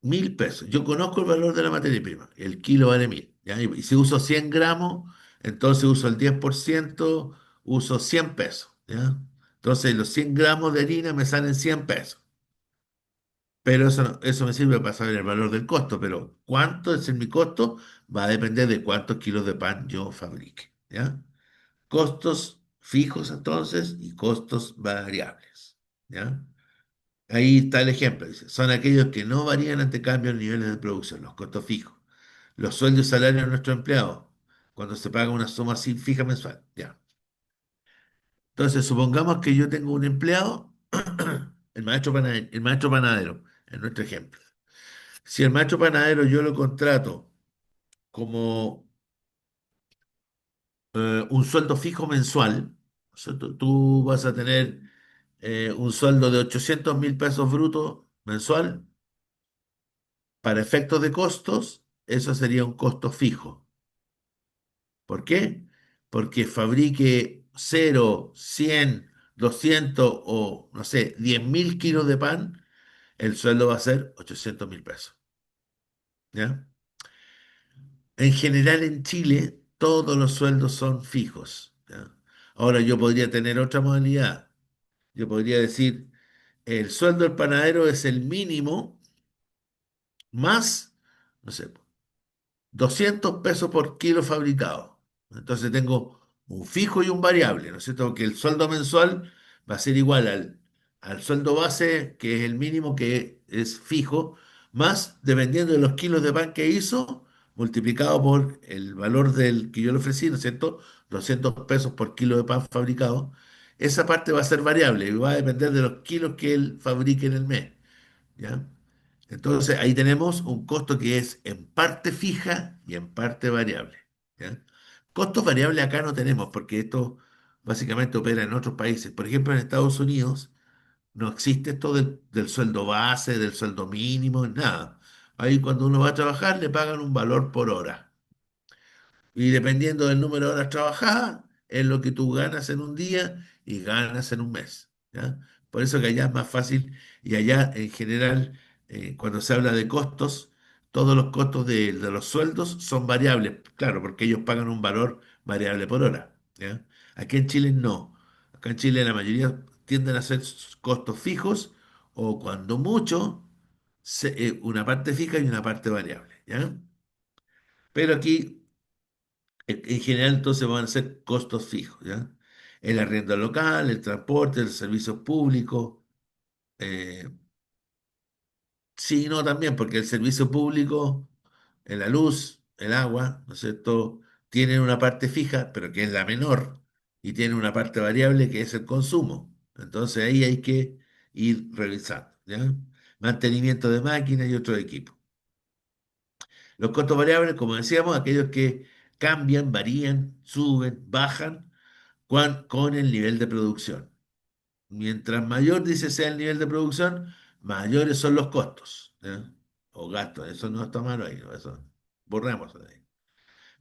1.000 pesos. Yo conozco el valor de la materia prima. El kilo vale 1.000. ¿Ya? Y si uso 100 gramos, entonces uso el 10%, uso 100 pesos. ¿Ya? Entonces los 100 gramos de harina me salen 100 pesos. Pero eso, eso me sirve para saber el valor del costo. Pero cuánto es mi costo va a depender de cuántos kilos de pan yo fabrique. ¿Ya? Costos fijos entonces y costos variables. ¿Ya? Ahí está el ejemplo, dice, son aquellos que no varían ante cambios en niveles de producción, los costos fijos. Los sueldos y salarios de nuestros empleados, cuando se paga una suma así fija mensual. Ya. Entonces, supongamos que yo tengo un empleado, el maestro panadero, en nuestro ejemplo. Si el maestro panadero yo lo contrato como un sueldo fijo mensual, o sea, tú vas a tener un sueldo de 800.000 pesos brutos mensual. Para efectos de costos, eso sería un costo fijo. ¿Por qué? Porque fabrique 0, 100, 200 o, no sé, 10.000 kilos de pan, el sueldo va a ser 800.000 pesos. ¿Ya? En general en Chile, todos los sueldos son fijos. ¿Ya? Ahora yo podría tener otra modalidad. Yo podría decir, el sueldo del panadero es el mínimo más, no sé, 200 pesos por kilo fabricado. Entonces tengo un fijo y un variable, ¿no es cierto? Que el sueldo mensual va a ser igual al sueldo base, que es el mínimo que es fijo, más dependiendo de los kilos de pan que hizo, multiplicado por el valor del que yo le ofrecí, ¿no es cierto? 200 pesos por kilo de pan fabricado. Esa parte va a ser variable y va a depender de los kilos que él fabrique en el mes. ¿Ya? Entonces ahí tenemos un costo que es en parte fija y en parte variable. ¿Ya? Costos variables acá no tenemos porque esto básicamente opera en otros países. Por ejemplo, en Estados Unidos no existe esto del sueldo base, del sueldo mínimo, nada. Ahí cuando uno va a trabajar le pagan un valor por hora. Y dependiendo del número de horas trabajadas, es lo que tú ganas en un día y ganas en un mes. ¿Ya? Por eso que allá es más fácil y allá en general, cuando se habla de costos, todos los costos de los sueldos son variables, claro, porque ellos pagan un valor variable por hora. ¿Ya? Aquí en Chile no. Acá en Chile la mayoría tienden a ser costos fijos o cuando mucho, una parte fija y una parte variable. ¿Ya? Pero aquí en general, entonces van a ser costos fijos, ¿ya? El arriendo local, el transporte, el servicio público. eh, sí, no, también, porque el servicio público, la luz, el agua, ¿no es cierto? Tienen una parte fija, pero que es la menor, y tienen una parte variable que es el consumo. Entonces ahí hay que ir revisando, ¿ya? Mantenimiento de máquinas y otros equipos. Los costos variables, como decíamos, aquellos que cambian, varían, suben, bajan con el nivel de producción. Mientras mayor dice sea el nivel de producción, mayores son los costos, ¿ya? O gastos. Eso no está malo ahí, ¿no? Eso borramos ahí.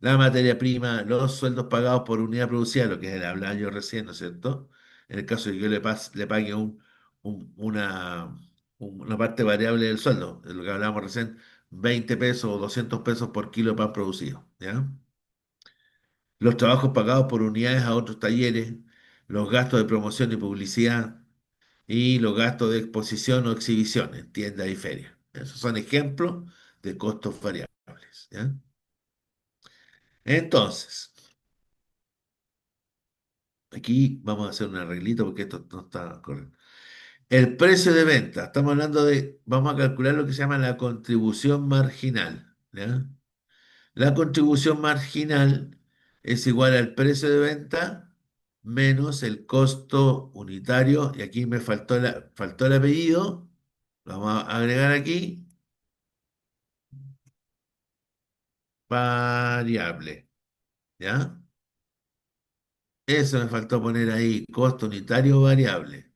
La materia prima, los sueldos pagados por unidad producida, lo que hablaba yo recién, ¿no es cierto? En el caso de que yo le pague un- una, una parte variable del sueldo, de lo que hablábamos recién, 20 pesos o 200 pesos por kilo de pan producido, ¿ya? Los trabajos pagados por unidades a otros talleres, los gastos de promoción y publicidad, y los gastos de exposición o exhibición en tiendas y ferias. Esos son ejemplos de costos variables. ¿Ya? Entonces, aquí vamos a hacer un arreglito porque esto no está correcto. El precio de venta, estamos hablando de, vamos a calcular lo que se llama la contribución marginal. ¿Ya? La contribución marginal es igual al precio de venta menos el costo unitario, y aquí me faltó el apellido, lo vamos a agregar aquí, variable, ¿ya? Eso me faltó poner ahí, costo unitario variable.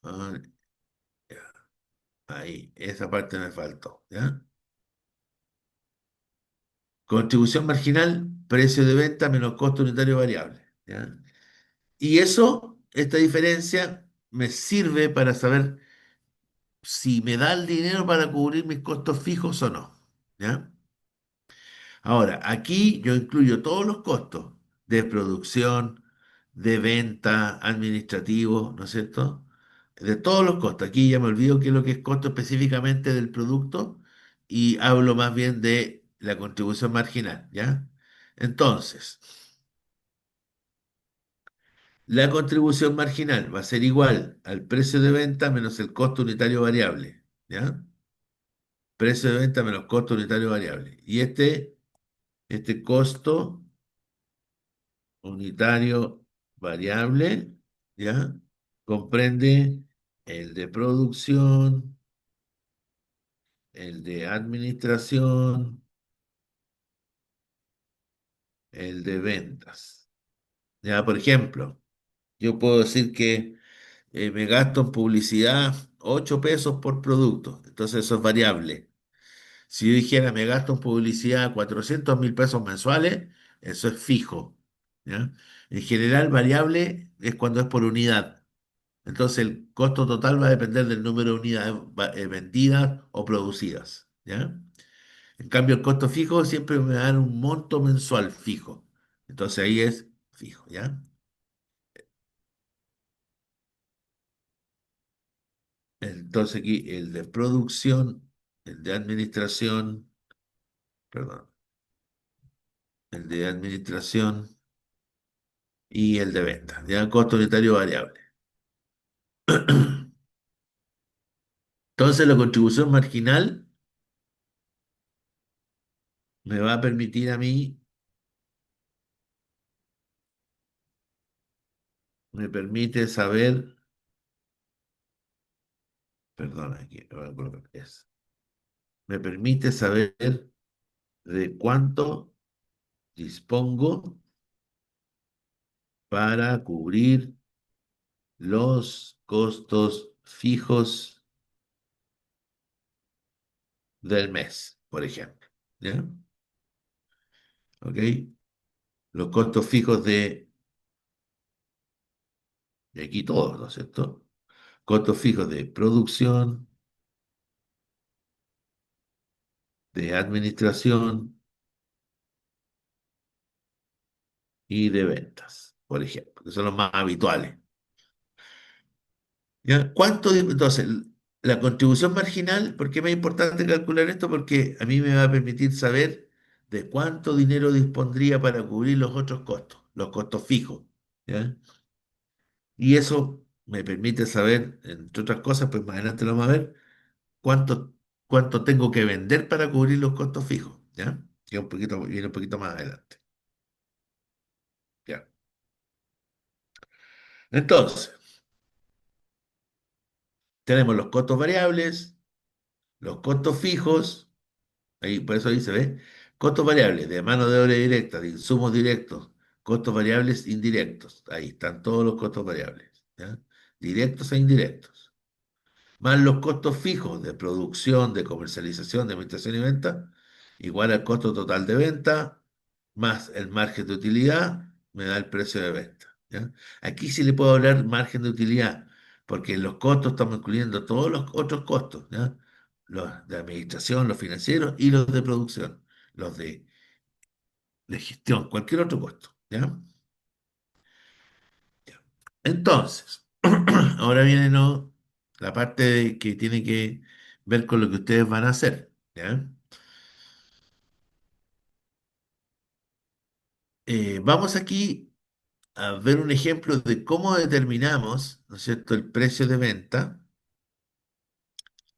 Ah, ya, ahí, esa parte me faltó, ¿ya? Contribución marginal, precio de venta menos costo unitario variable, ¿ya? Y eso, esta diferencia, me sirve para saber si me da el dinero para cubrir mis costos fijos o no. ¿Ya? Ahora, aquí yo incluyo todos los costos de producción, de venta, administrativos, ¿no es cierto? De todos los costos. Aquí ya me olvido qué es lo que es costo específicamente del producto y hablo más bien de la contribución marginal, ¿ya? Entonces, la contribución marginal va a ser igual al precio de venta menos el costo unitario variable, ¿ya? Precio de venta menos costo unitario variable. Y este costo unitario variable, ¿ya? Comprende el de producción, el de administración, el de ventas. Ya, por ejemplo, yo puedo decir que me gasto en publicidad 8 pesos por producto. Entonces eso es variable. Si yo dijera me gasto en publicidad 400.000 pesos mensuales, eso es fijo. ¿Ya? En general, variable es cuando es por unidad. Entonces, el costo total va a depender del número de unidades vendidas o producidas. ¿Ya? En cambio, el costo fijo siempre me va a dar un monto mensual fijo. Entonces, ahí es fijo. ¿Ya? Entonces, aquí el de producción, el de administración, perdón, el de administración y el de venta. ¿Ya? Costo unitario variable. Entonces la contribución marginal me va a permitir a mí, me permite saber, perdón, aquí, no me acuerdo qué es, me permite saber de cuánto dispongo para cubrir los costos fijos del mes, por ejemplo. ¿Ya? ¿Ok? Los costos fijos de aquí todos, ¿no es cierto? Costos fijos de producción, de administración y de ventas, por ejemplo, que son los más habituales. ¿Ya? Entonces, la contribución marginal, ¿por qué me es importante calcular esto? Porque a mí me va a permitir saber de cuánto dinero dispondría para cubrir los otros costos, los costos fijos. ¿Ya? Y eso me permite saber, entre otras cosas, pues más adelante lo vamos a ver, cuánto, cuánto tengo que vender para cubrir los costos fijos. ¿Ya? Que viene un poquito más adelante. ¿Ya? Entonces, tenemos los costos variables, los costos fijos. Ahí, por eso ahí se ve. Costos variables de mano de obra directa, de insumos directos, costos variables indirectos. Ahí están todos los costos variables, ¿ya? Directos e indirectos. Más los costos fijos de producción, de comercialización, de administración y venta, igual al costo total de venta, más el margen de utilidad, me da el precio de venta. ¿Ya? Aquí sí le puedo hablar margen de utilidad, porque en los costos estamos incluyendo todos los otros costos, ¿ya? Los de administración, los financieros y los de producción, los de gestión, cualquier otro costo. ¿Ya? Ya. Entonces, Ahora viene ¿no? la parte que tiene que ver con lo que ustedes van a hacer. ¿Ya? Vamos aquí a ver un ejemplo de cómo determinamos, ¿no es cierto?, el precio de venta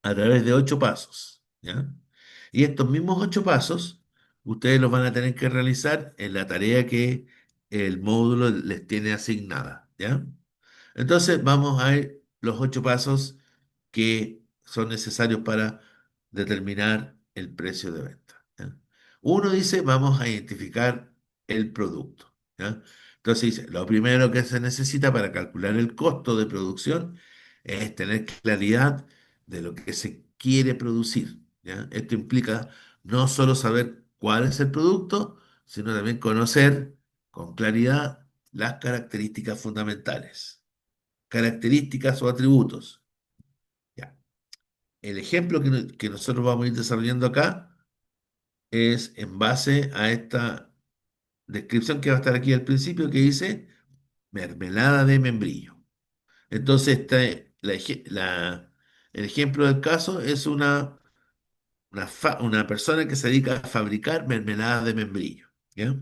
a través de 8 pasos. ¿Ya? Y estos mismos 8 pasos, ustedes los van a tener que realizar en la tarea que el módulo les tiene asignada. ¿Ya? Entonces vamos a ver los 8 pasos que son necesarios para determinar el precio de venta. ¿Ya? Uno dice, vamos a identificar el producto. ¿Ya? Entonces dice, lo primero que se necesita para calcular el costo de producción es tener claridad de lo que se quiere producir. ¿Ya? Esto implica no solo saber cuál es el producto, sino también conocer con claridad las características fundamentales, características o atributos. Ya. El ejemplo que nosotros vamos a ir desarrollando acá es en base a esta descripción que va a estar aquí al principio, que dice mermelada de membrillo. Entonces, el ejemplo del caso es una persona que se dedica a fabricar mermeladas de membrillo. ¿Ya?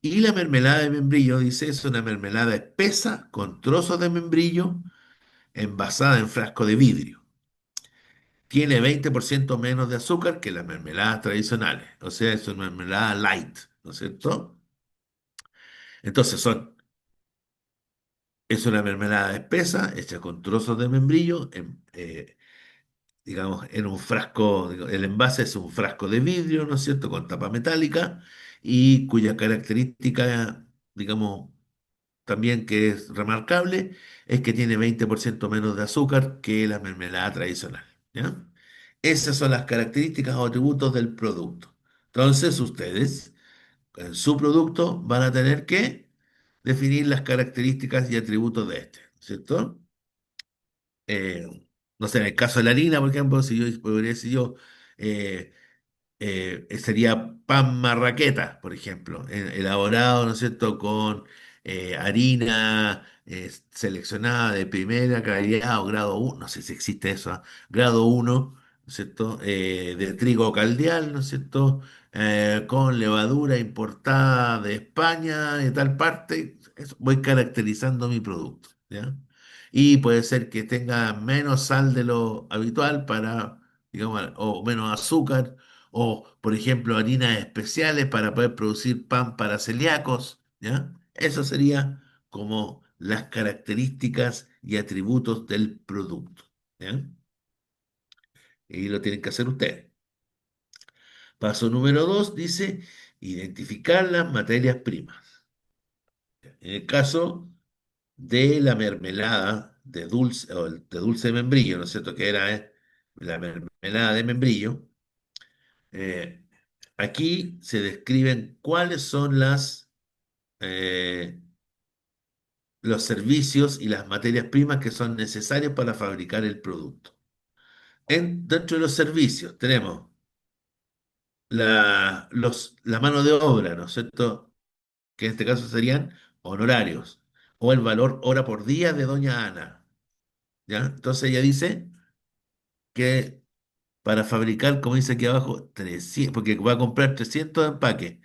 Y la mermelada de membrillo, dice, es una mermelada espesa con trozos de membrillo envasada en frasco de vidrio. Tiene 20% menos de azúcar que las mermeladas tradicionales. O sea, es una mermelada light, ¿no es cierto? Entonces es una mermelada espesa, hecha con trozos de membrillo, digamos, en un frasco, el envase es un frasco de vidrio, ¿no es cierto?, con tapa metálica y cuya característica, digamos, también que es remarcable, es que tiene 20% menos de azúcar que la mermelada tradicional. ¿Ya? Esas son las características o atributos del producto. Entonces, ustedes, en su producto, van a tener que definir las características y atributos de este, ¿cierto? Eh, no sé, en el caso de la harina, por ejemplo, si yo podría decir yo, eh, sería pan marraqueta, por ejemplo, elaborado, ¿no es cierto?, con harina seleccionada de primera calidad o grado 1, no sé si existe eso, ¿ah? Grado 1, ¿no es cierto?, de trigo caldeal, ¿no es cierto?, con levadura importada de España, de tal parte, voy caracterizando mi producto, ¿ya? Y puede ser que tenga menos sal de lo habitual para, digamos, o menos azúcar o, por ejemplo, harinas especiales para poder producir pan para celíacos, ¿ya? Eso sería como las características y atributos del producto, ¿ya? Y lo tienen que hacer ustedes. Paso número 2 dice identificar las materias primas. En el caso de la mermelada de dulce, o de dulce de membrillo, ¿no es cierto? Que era la mermelada de membrillo. eh, Aquí se describen cuáles son eh, los servicios y las materias primas que son necesarios para fabricar el producto. Dentro de los servicios tenemos la mano de obra, ¿no es cierto? Que en este caso serían honorarios o el valor hora por día de doña Ana. ¿Ya? Entonces ella dice que para fabricar, como dice aquí abajo, 300, porque va a comprar 300 empaques.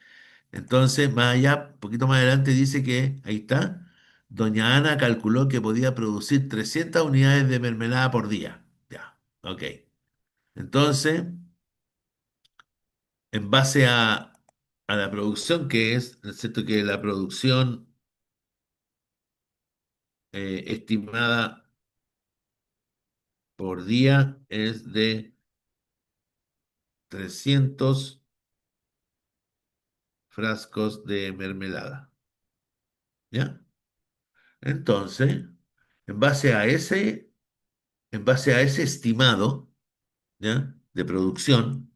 Entonces, más allá, un poquito más adelante dice que, ahí está, doña Ana calculó que podía producir 300 unidades de mermelada por día. Ya, ok. Entonces, en base a la producción que ¿no es cierto? Que la producción estimada por día es de 300 frascos de mermelada. ¿Ya? Entonces, en base a ese estimado, ¿ya? De producción,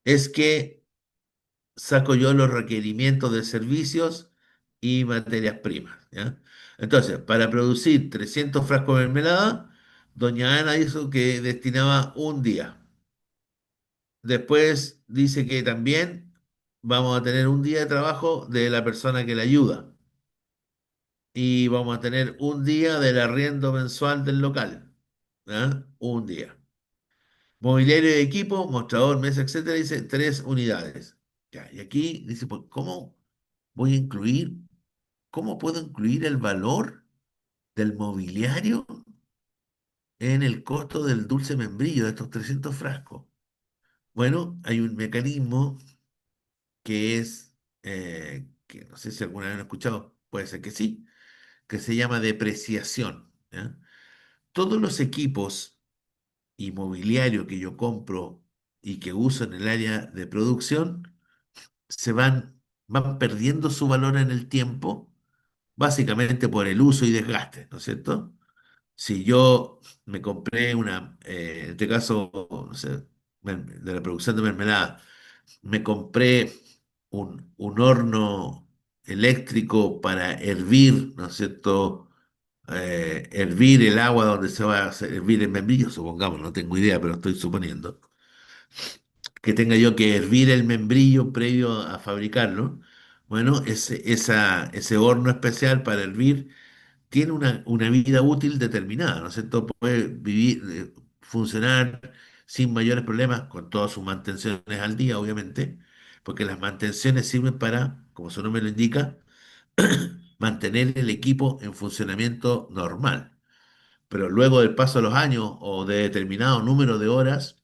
es que saco yo los requerimientos de servicios y materias primas, ¿ya? Entonces, para producir 300 frascos de mermelada, doña Ana dijo que destinaba un día. Después dice que también vamos a tener un día de trabajo de la persona que le ayuda. y vamos a tener un día del arriendo mensual del local. ¿Ah? Un día. Mobiliario de equipo, mostrador, mesa, etcétera, dice 3 unidades. Ya, y aquí dice, pues, ¿cómo voy a incluir, cómo puedo incluir el valor del mobiliario en el costo del dulce membrillo de estos 300 frascos? Bueno, hay un mecanismo que es, que no sé si alguna vez lo han escuchado, puede ser que sí, que se llama depreciación. ¿Ya? Todos los equipos y mobiliario que yo compro y que uso en el área de producción van perdiendo su valor en el tiempo, básicamente por el uso y desgaste, ¿no es cierto? Si yo me compré en este caso, no sé, de la producción de mermelada, me compré un horno eléctrico para hervir, ¿no es cierto? Hervir el agua donde se va a hervir el membrillo, supongamos, no tengo idea, pero estoy suponiendo que tenga yo que hervir el membrillo previo a fabricarlo. Bueno, ese horno especial para hervir tiene una vida útil determinada, ¿no es cierto? Puede vivir, funcionar sin mayores problemas, con todas sus mantenciones al día, obviamente, porque las mantenciones sirven para, como su nombre lo indica, mantener el equipo en funcionamiento normal. Pero luego del paso de los años o de determinado número de horas,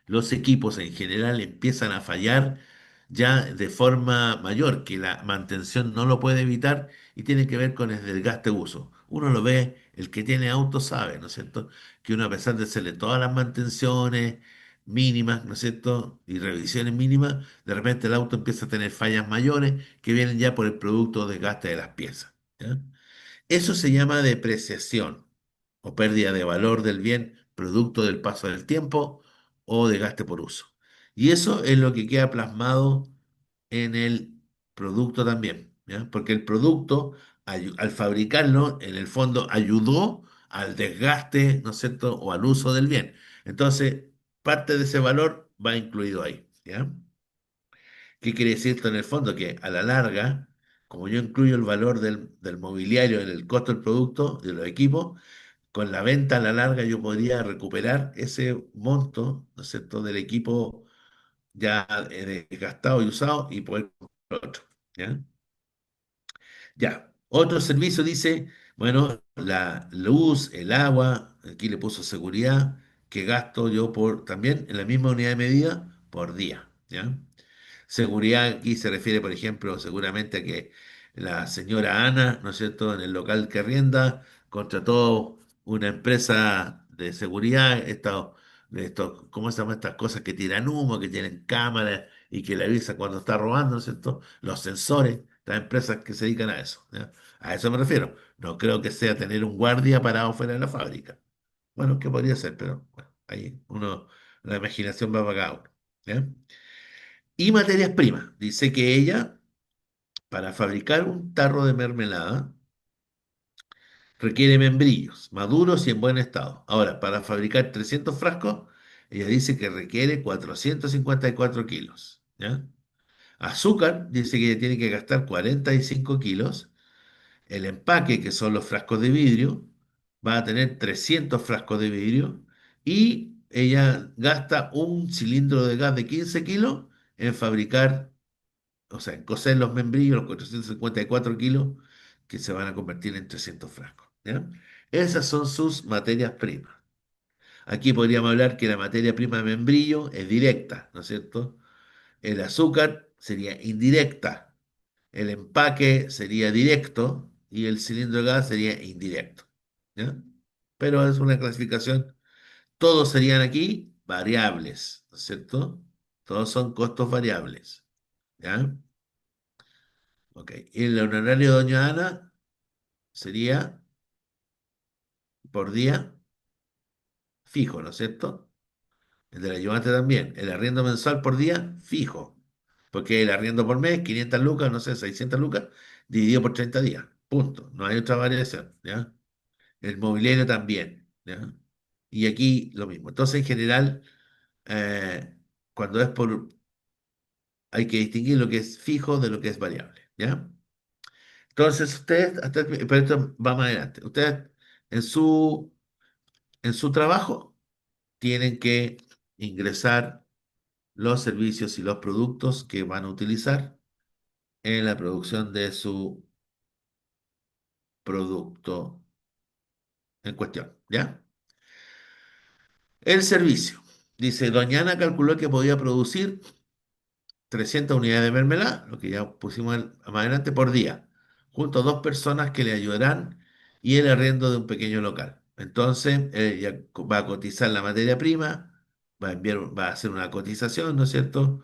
los equipos en general empiezan a fallar ya de forma mayor, que la mantención no lo puede evitar y tiene que ver con el desgaste de uso. Uno lo ve, el que tiene auto sabe, ¿no es cierto? Que uno a pesar de hacerle todas las mantenciones mínimas, ¿no es cierto? Y revisiones mínimas, de repente el auto empieza a tener fallas mayores que vienen ya por el producto desgaste de las piezas. ¿Ya? Eso se llama depreciación o pérdida de valor del bien producto del paso del tiempo o de gaste por uso. Y eso es lo que queda plasmado en el producto también, ¿ya? Porque el producto, al fabricarlo, en el fondo ayudó al desgaste, ¿no es cierto?, o al uso del bien. Entonces, parte de ese valor va incluido ahí, ¿ya? ¿Qué quiere decir esto en el fondo? Que a la larga, como yo incluyo el valor del mobiliario en el costo del producto, de los equipos, con la venta a la larga yo podría recuperar ese monto, ¿no es cierto?, del equipo ya gastado y usado y poder comprar otro. ¿Ya? Ya. Otro servicio dice, bueno, la luz, el agua, aquí le puso seguridad, que gasto yo por también en la misma unidad de medida por día. ¿Ya? Seguridad aquí se refiere, por ejemplo, seguramente a que la señora Ana, ¿no es cierto?, en el local que arrienda, contrató una empresa de seguridad, ¿cómo se llaman estas cosas que tiran humo, que tienen cámaras y que le avisa cuando está robando, ¿no es cierto? Los sensores, las empresas que se dedican a eso, ¿ya? A eso me refiero. No creo que sea tener un guardia parado fuera de la fábrica. Bueno, que podría ser, pero bueno, ahí la imaginación va para cada uno. ¿Ya? Y materias primas. Dice que ella, para fabricar un tarro de mermelada, requiere membrillos, maduros y en buen estado. Ahora, para fabricar 300 frascos, ella dice que requiere 454 kilos. ¿Ya? Azúcar, dice que ella tiene que gastar 45 kilos. El empaque, que son los frascos de vidrio, va a tener 300 frascos de vidrio. Y ella gasta un cilindro de gas de 15 kilos en fabricar, o sea, en cocer los membrillos, los 454 kilos, que se van a convertir en 300 frascos. ¿Ya? Esas son sus materias primas. Aquí podríamos hablar que la materia prima de membrillo es directa, ¿no es cierto? El azúcar sería indirecta, el empaque sería directo y el cilindro de gas sería indirecto. ¿Ya? Pero es una clasificación, todos serían aquí variables, ¿no es cierto? Todos son costos variables. ¿Ya? Ok. Y el honorario de doña Ana sería por día fijo, ¿no es cierto? El del ayudante también. El arriendo mensual por día fijo. Porque el arriendo por mes, 500 lucas, no sé, 600 lucas, dividido por 30 días. Punto. No hay otra variación, ¿ya? El mobiliario también, ¿ya? Y aquí lo mismo. Entonces, en general, eh, cuando es por... Hay que distinguir lo que es fijo de lo que es variable, ¿ya? Entonces, ustedes, pero esto va más adelante, ustedes en su trabajo tienen que ingresar los servicios y los productos que van a utilizar en la producción de su producto en cuestión, ¿ya? El servicio. Dice, Doña Ana calculó que podía producir 300 unidades de mermelada, lo que ya pusimos más adelante, por día, junto a dos personas que le ayudarán y el arriendo de un pequeño local. Entonces, ella va a cotizar la materia prima, va a hacer una cotización, ¿no es cierto?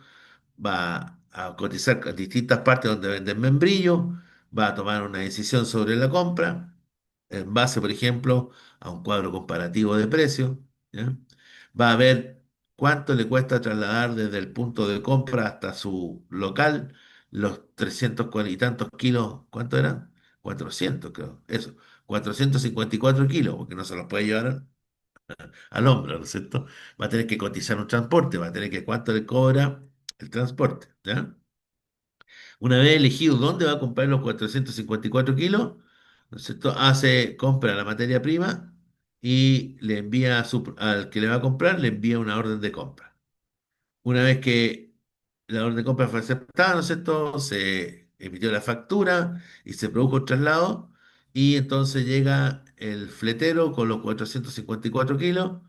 Va a cotizar en distintas partes donde venden membrillo, va a tomar una decisión sobre la compra, en base, por ejemplo, a un cuadro comparativo de precios, ¿ya? Va a ver cuánto le cuesta trasladar desde el punto de compra hasta su local los 300 y tantos kilos, ¿cuánto eran? 400, creo, eso, 454 kilos, porque no se los puede llevar al hombro, ¿no es cierto? Va a tener que cotizar un transporte, va a tener que cuánto le cobra el transporte, ¿ya? Una vez elegido dónde va a comprar los 454 kilos, ¿no es cierto? Compra la materia prima y le envía al que le va a comprar, le envía una orden de compra. Una vez que la orden de compra fue aceptada, ¿no es cierto? Se emitió la factura y se produjo el traslado. Y entonces llega el fletero con los 454 kilos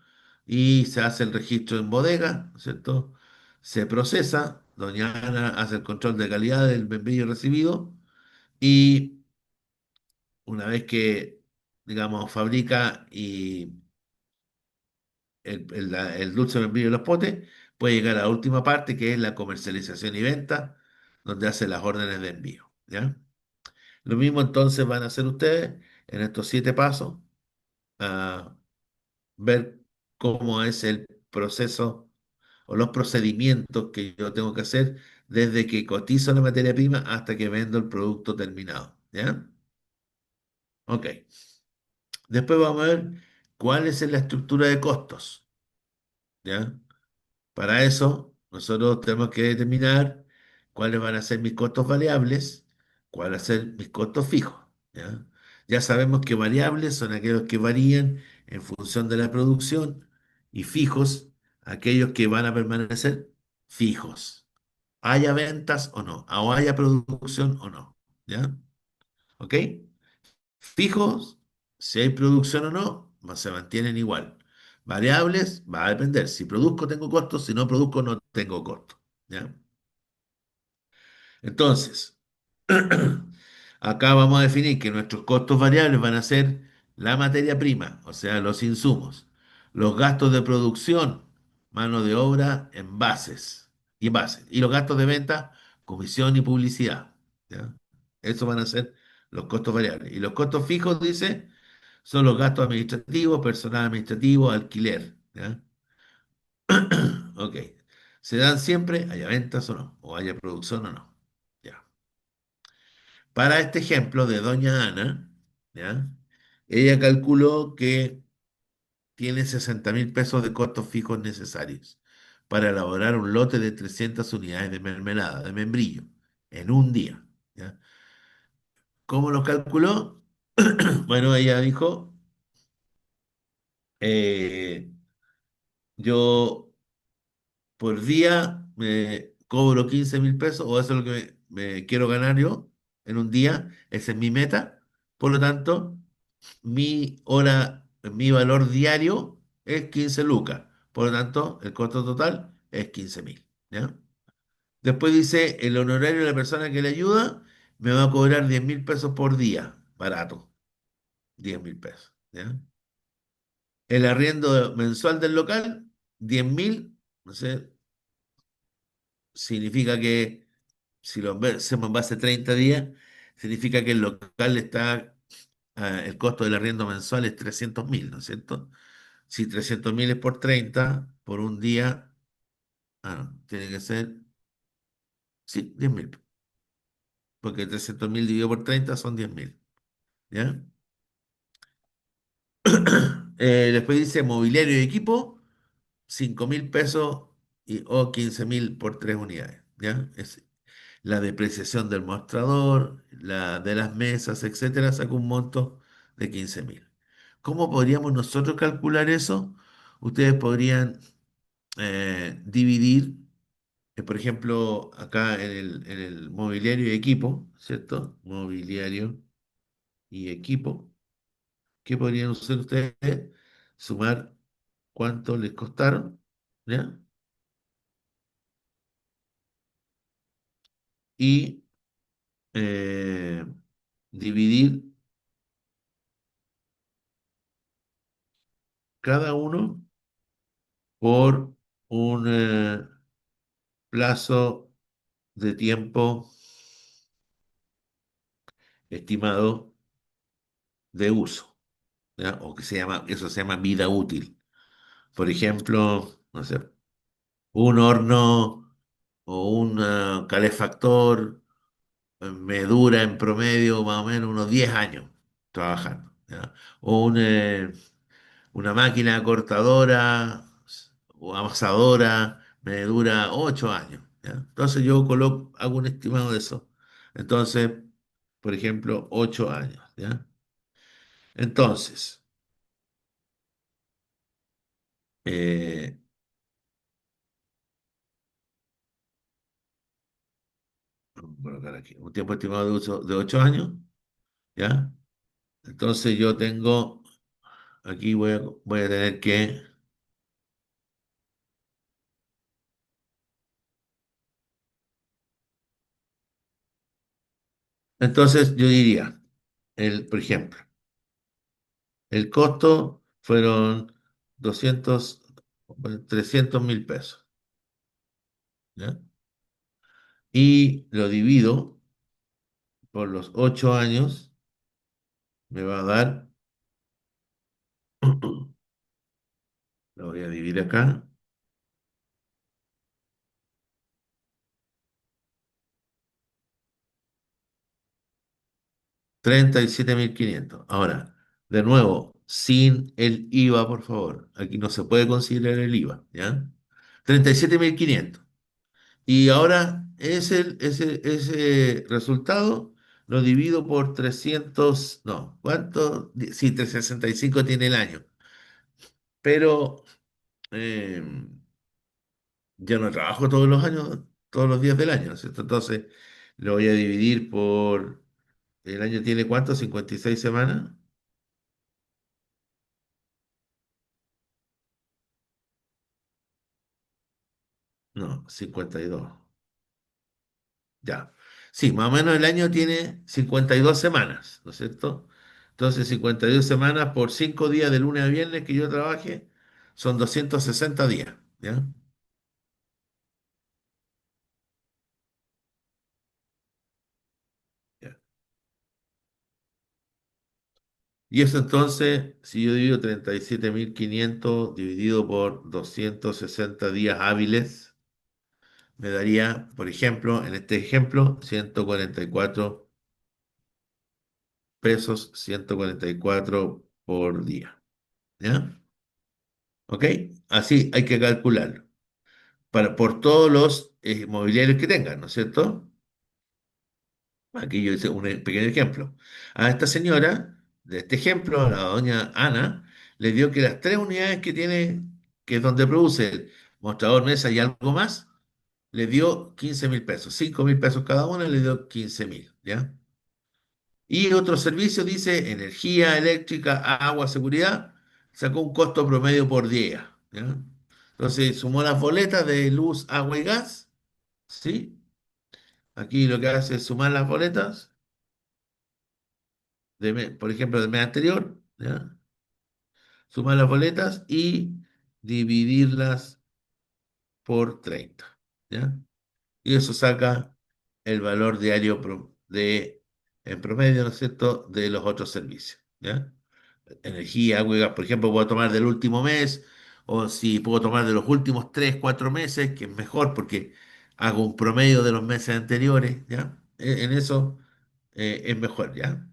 y se hace el registro en bodega, ¿no es cierto? Se procesa, doña Ana hace el control de calidad del membrillo recibido y una vez que, digamos, fabrica y el dulce membrillo de los potes, puede llegar a la última parte que es la comercialización y venta, donde hace las órdenes de envío, ¿ya? Lo mismo entonces van a hacer ustedes en estos 7 pasos, a ver cómo es el proceso o los procedimientos que yo tengo que hacer desde que cotizo la materia prima hasta que vendo el producto terminado, ¿ya? Ok. Después vamos a ver cuál es la estructura de costos, ¿ya? Para eso, nosotros tenemos que determinar cuáles van a ser mis costos variables, cuáles van a ser mis costos fijos, ¿ya? Ya sabemos que variables son aquellos que varían en función de la producción y fijos, aquellos que van a permanecer fijos, haya ventas o no, o haya producción o no, ¿ya? ¿Ok? Fijos, si hay producción o no, se mantienen igual. Variables, va a depender. Si produzco, tengo costos. Si no produzco, no tengo costos. ¿Ya? Entonces, acá vamos a definir que nuestros costos variables van a ser la materia prima, o sea, los insumos, los gastos de producción, mano de obra, envases, y los gastos de venta, comisión y publicidad. ¿Ya? Esos van a ser los costos variables. Y los costos fijos, dice, son los gastos administrativos, personal administrativo, alquiler. ¿Ya? Ok. Se dan siempre, haya ventas o no, o haya producción o no. Ya. Para este ejemplo de Doña Ana, ¿ya? Ella calculó que tiene 60.000 pesos de costos fijos necesarios para elaborar un lote de 300 unidades de mermelada, de membrillo, en un día. ¿Ya? ¿Cómo lo calculó? Bueno, ella dijo, eh, yo por día me cobro 15.000 pesos, o eso es lo que me quiero ganar yo en un día, esa es mi meta. Por lo tanto, mi valor diario es 15 lucas. Por lo tanto, el costo total es 15.000. ¿Ya? Después dice, el honorario de la persona que le ayuda me va a cobrar 10.000 pesos por día. Barato, 10.000 pesos. ¿Ya? El arriendo mensual del local, 10.000. No sé, significa que, si lo hacemos en base a 30 días, significa que el local está, el costo del arriendo mensual es 300.000, ¿no es cierto? Si 300.000 es por 30 por un día, tiene que ser, sí, 10.000, porque 300.000 dividido por 30 son 10.000, ¿ya? Después dice mobiliario y equipo, 5.000 pesos o 15.000 por 3 unidades, ¿ya? la depreciación del mostrador, la de las mesas, etcétera, saca un monto de 15.000. ¿Cómo podríamos nosotros calcular eso? Ustedes podrían dividir, por ejemplo, acá en el mobiliario y equipo, ¿cierto? Mobiliario y equipo. ¿Qué podrían hacer ustedes? Sumar cuánto les costaron, ¿ya? Y eh, dividir cada uno por un plazo de tiempo estimado de uso, ¿ya? O que eso se llama vida útil. Por ejemplo, no sé, un horno o un calefactor me dura en promedio más o menos unos 10 años trabajando, ¿ya? O una máquina cortadora o amasadora me dura 8 años, ¿ya? Entonces yo hago un estimado de eso. Entonces, por ejemplo, 8 años, ¿ya? Entonces, eh, vamos a colocar aquí, un tiempo estimado de uso de 8 años, ¿ya? Entonces yo tengo, aquí voy a tener que, entonces yo diría, por ejemplo, el costo fueron 200 300.000 pesos, ¿ya? Y lo divido por los 8 años, me va a dar, lo voy a dividir acá, 37.500. Ahora, de nuevo, sin el IVA, por favor. Aquí no se puede considerar el IVA, ¿ya? 37.500. Y ahora ese resultado lo divido por 300, no, ¿cuánto? Sí, 365 tiene el año. Pero eh, yo no trabajo todos los años, todos los días del año, ¿no es cierto? Entonces lo voy a dividir por, ¿el año tiene cuánto? ¿56 semanas? No, 52. Ya. Sí, más o menos el año tiene 52 semanas, ¿no es cierto? Entonces, 52 semanas por 5 días de lunes a viernes que yo trabaje, son 260 días, ¿ya? Ya. Y eso entonces, si yo divido 37.500 dividido por 260 días hábiles, me daría, por ejemplo, en este ejemplo, 144 pesos, 144 por día, ¿ya? ¿Ok? Así hay que calcularlo. Por todos los mobiliarios que tengan, ¿no es cierto? Aquí yo hice un pequeño ejemplo. A esta señora, de este ejemplo, a la doña Ana, le dio que las tres unidades que tiene, que es donde produce el mostrador, mesa y algo más, le dio 15.000 pesos. 5.000 pesos cada una, le dio 15.000, ¿ya? Y otro servicio dice energía eléctrica, agua, seguridad, sacó un costo promedio por día, ¿ya? Entonces sumó las boletas de luz, agua y gas, ¿sí? Aquí lo que hace es sumar las boletas, por ejemplo, del mes anterior, ¿ya? Sumar las boletas y dividirlas por 30, ¿ya? Y eso saca el valor diario en promedio, ¿no es cierto?, de los otros servicios, ¿ya? Energía, agua y gas, por ejemplo, puedo tomar del último mes, o si puedo tomar de los últimos 3 4 meses, que es mejor porque hago un promedio de los meses anteriores, ¿ya? En eso es mejor, ¿ya?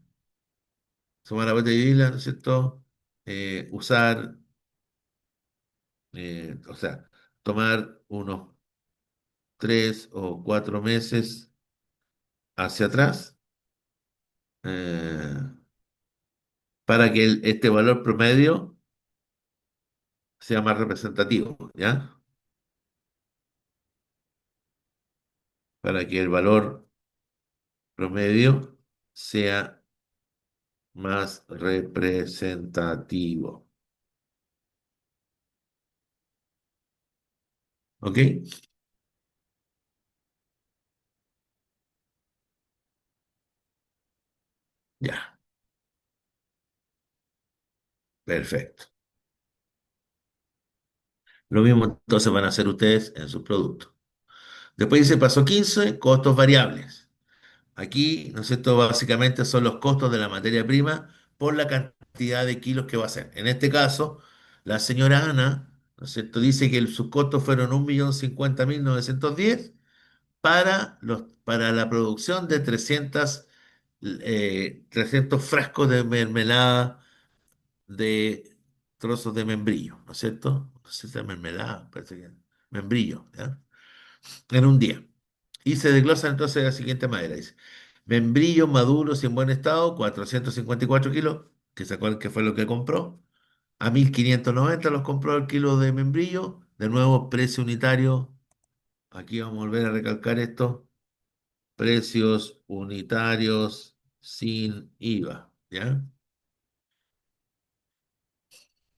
Sumar la vuelta y dividirla, ¿no es cierto? Usar, o sea, tomar unos 3 o 4 meses hacia atrás eh, para que este valor promedio sea más representativo, ¿ya? Para que el valor promedio sea más representativo. ¿Ok? Ya, perfecto. Lo mismo entonces van a hacer ustedes en sus productos. Después dice paso 15, costos variables. Aquí, ¿no es cierto? Básicamente son los costos de la materia prima por la cantidad de kilos que va a ser. En este caso, la señora Ana, ¿no es cierto? Dice que sus costos fueron 1.050.910 para la producción de 300 frascos de mermelada de trozos de membrillo, ¿no es cierto? No sé si es mermelada, parece que membrillo, ¿ya? En un día. Y se desglosan entonces de la siguiente manera. Dice, membrillos maduros y en buen estado, 454 kilos, que se acuerdan que fue lo que compró. A 1.590 los compró el kilo de membrillo. De nuevo, precio unitario. Aquí vamos a volver a recalcar esto. Precios unitarios sin IVA. ¿Ya?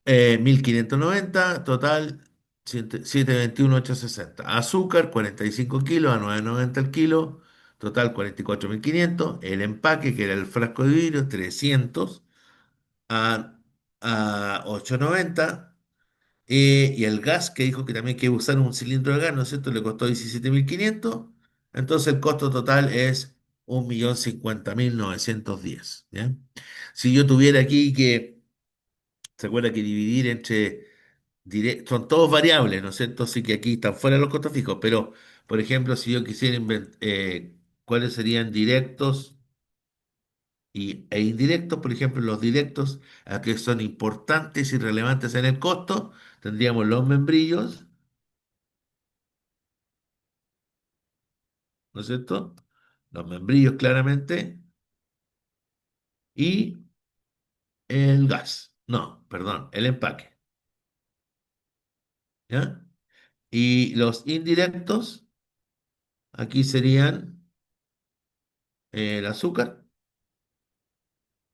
1.590 total, 721.860. Azúcar, 45 kilos, a 9.90 el kilo, total 44.500. El empaque, que era el frasco de vidrio, 300 a, a 8.90. Y el gas, que dijo que también hay que usar un cilindro de gas, ¿no es cierto? Le costó 17.500. Entonces el costo total es 1.050.910. ¿Ya? Si yo tuviera aquí que, ¿se acuerda que dividir entre son todos variables, ¿no es cierto? Así que aquí están fuera los costos fijos, pero, por ejemplo, si yo quisiera cuáles serían directos e indirectos, por ejemplo, los directos, a que son importantes y relevantes en el costo, tendríamos los membrillos, ¿no es cierto? Los membrillos claramente, y el gas. No, perdón, el empaque, ¿ya? Y los indirectos, aquí serían el azúcar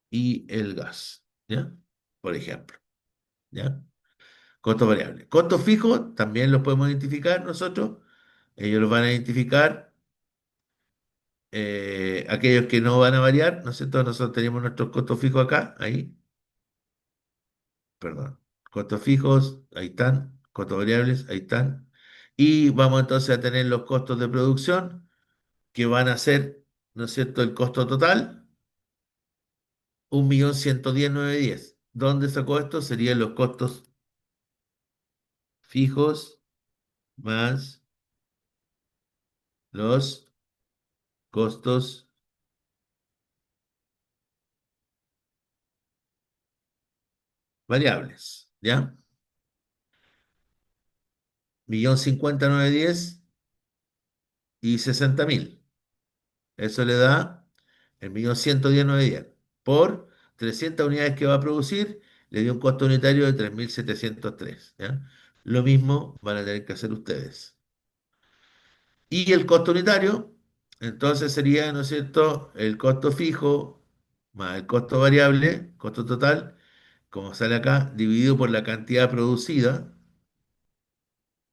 y el gas, ¿ya? Por ejemplo, ¿ya? Costo variable. Costo fijo también los podemos identificar nosotros. Ellos los van a identificar, aquellos que no van a variar, ¿no es cierto? Nosotros tenemos nuestros costos fijos acá, ahí, perdón. Costos fijos, ahí están. Costos variables, ahí están. Y vamos entonces a tener los costos de producción, que van a ser, ¿no es cierto?, el costo total, 1.110.910. ¿Dónde sacó esto? Serían los costos fijos más los costos variables, ¿ya? 1.050.910 y 60.000. Eso le da el 1.110.910. Por 300 unidades que va a producir, le dio un costo unitario de 3.703, ¿ya? Lo mismo van a tener que hacer ustedes. Y el costo unitario, entonces sería, ¿no es cierto?, el costo fijo más el costo variable, costo total, como sale acá, dividido por la cantidad producida,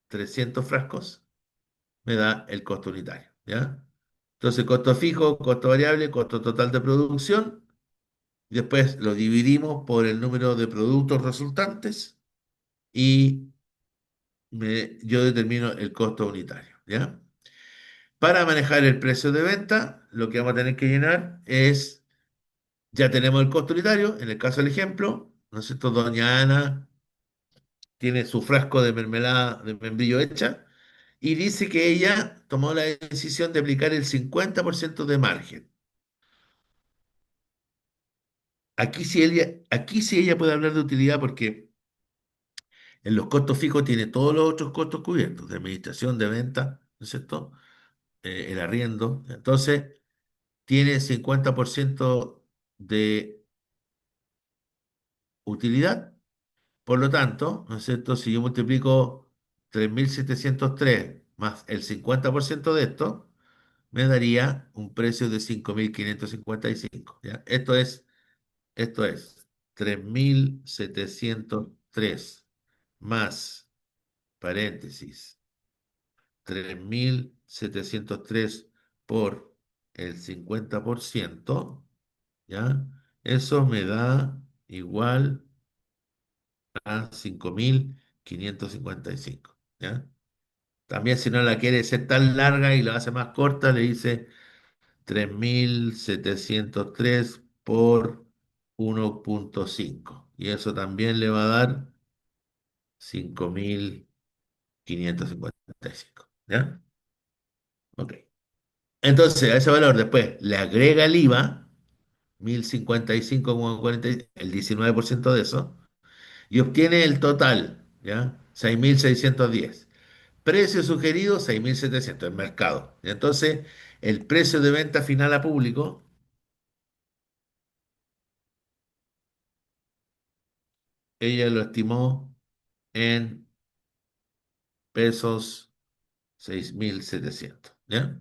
300 frascos, me da el costo unitario, ¿ya? Entonces, costo fijo, costo variable, costo total de producción. Después lo dividimos por el número de productos resultantes y yo determino el costo unitario, ¿ya? Para manejar el precio de venta, lo que vamos a tener que llenar es, ya tenemos el costo unitario, en el caso del ejemplo, ¿no es cierto? Doña Ana tiene su frasco de mermelada de membrillo hecha y dice que ella tomó la decisión de aplicar el 50% de margen. Aquí sí ella puede hablar de utilidad porque en los costos fijos tiene todos los otros costos cubiertos, de administración, de venta, ¿no es cierto? El arriendo. Entonces, tiene 50% de utilidad. Por lo tanto, ¿no es cierto? Si yo multiplico 3.703 más el 50% de esto, me daría un precio de 5.555. ¿Ya? Esto es 3.703 más, paréntesis, 3.703 por el 50%, ¿ya? Eso me da igual a 5.555. ¿Ya? También si no la quiere ser tan larga y la hace más corta, le dice 3.703 por 1,5. Y eso también le va a dar 5.555. ¿Ya? Ok. Entonces, a ese valor después le agrega el IVA, 1.055,40, el 19% de eso, y obtiene el total, ¿ya? 6.610. Precio sugerido, 6.700 el mercado. Y entonces, el precio de venta final a público, ella lo estimó en pesos 6.700. ¿Ya?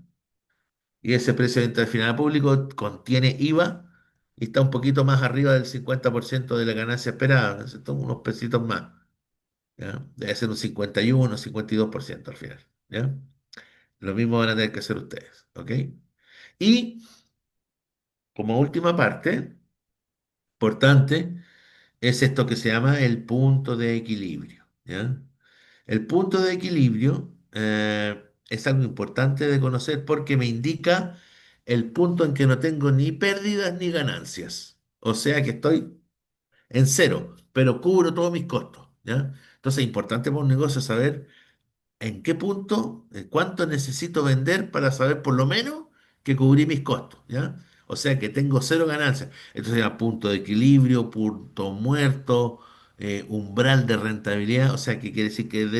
Y ese precio de venta final a público contiene IVA y está un poquito más arriba del 50% de la ganancia esperada, ¿no es cierto? Unos pesitos más. ¿Ya? Debe ser un 51, 52% al final. ¿Ya? Lo mismo van a tener que hacer ustedes. ¿Ok? Y como última parte, importante, es esto que se llama el punto de equilibrio. ¿Ya? El punto de equilibrio es algo importante de conocer porque me indica el punto en que no tengo ni pérdidas ni ganancias. O sea que estoy en cero, pero cubro todos mis costos. ¿Ya? Entonces es importante para un negocio saber en qué punto, cuánto necesito vender para saber por lo menos que cubrí mis costos, ¿ya? O sea que tengo cero ganancias. Entonces, a punto de equilibrio, punto muerto, umbral de rentabilidad, o sea que quiere decir que de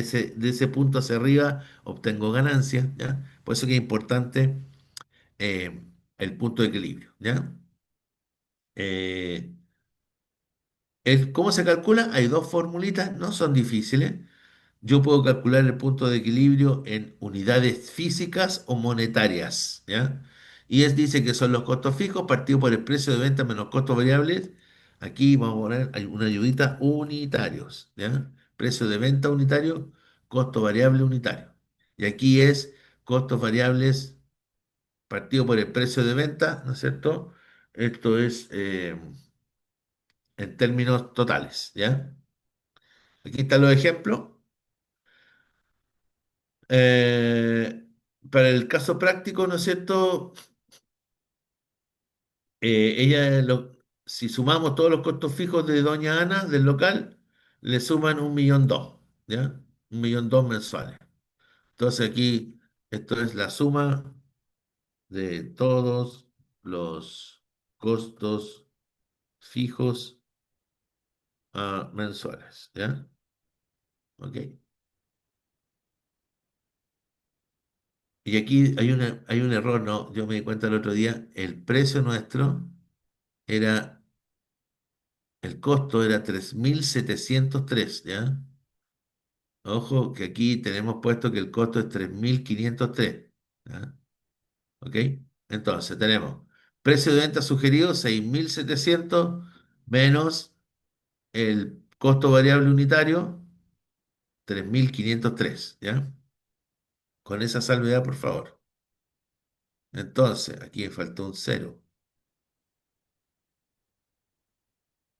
ese punto hacia arriba obtengo ganancias, ¿ya? Por eso que es importante el punto de equilibrio, ¿ya? Eh, ¿Cómo se calcula? Hay dos formulitas, no son difíciles. Yo puedo calcular el punto de equilibrio en unidades físicas o monetarias, ¿ya? Y dice que son los costos fijos partido por el precio de venta menos costos variables. Aquí vamos a poner hay una ayudita unitarios, ¿ya? Precio de venta unitario, costo variable unitario. Y aquí es costos variables partido por el precio de venta, ¿no es cierto? Esto es en términos totales, ¿ya? Aquí están los ejemplos. Eh, para el caso práctico, ¿no es cierto? Ella, si sumamos todos los costos fijos de Doña Ana del local, le suman 1.200.000, ¿ya? 1.200.000 mensuales. Entonces aquí, esto es la suma de todos los costos fijos mensuales, ¿ya? ¿Ok? Y aquí hay un error, ¿no? Yo me di cuenta el otro día, el precio nuestro era el costo era 3.703, ¿ya? Ojo que aquí tenemos puesto que el costo es 3.503, ¿ya? ¿Ok? Entonces tenemos precio de venta sugerido 6.700 menos el costo variable unitario 3.503, ¿ya? Con esa salvedad, por favor. Entonces, aquí me faltó un cero.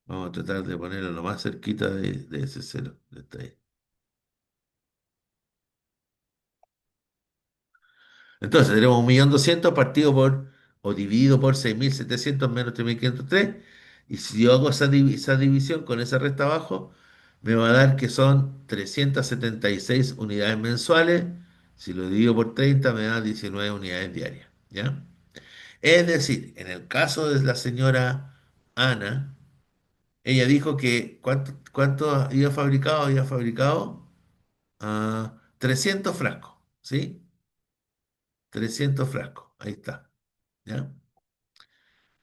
Vamos a tratar de ponerlo lo más cerquita de ese cero. Está ahí. Entonces tenemos 1.200.000 partido por o dividido por 6.700 menos 3.503. Y si yo hago esa división con esa resta abajo, me va a dar que son 376 unidades mensuales. Si lo divido por 30 me da 19 unidades diarias. ¿Ya? Es decir, en el caso de la señora Ana, ella dijo que ¿cuánto había fabricado 300 frascos. ¿Sí? 300 frascos. Ahí está. ¿Ya?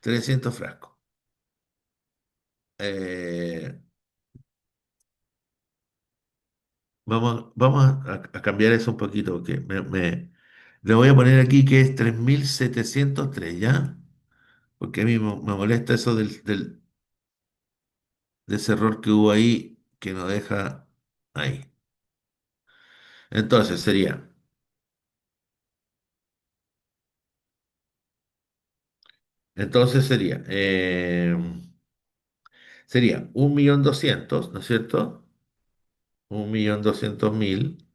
300 frascos. Eh, vamos a cambiar eso un poquito, porque le voy a poner aquí que es 3703, ¿ya? Porque a mí me molesta eso de ese error que hubo ahí, que nos deja ahí. Entonces sería, sería 1.200.000, ¿no es cierto? 1.200.000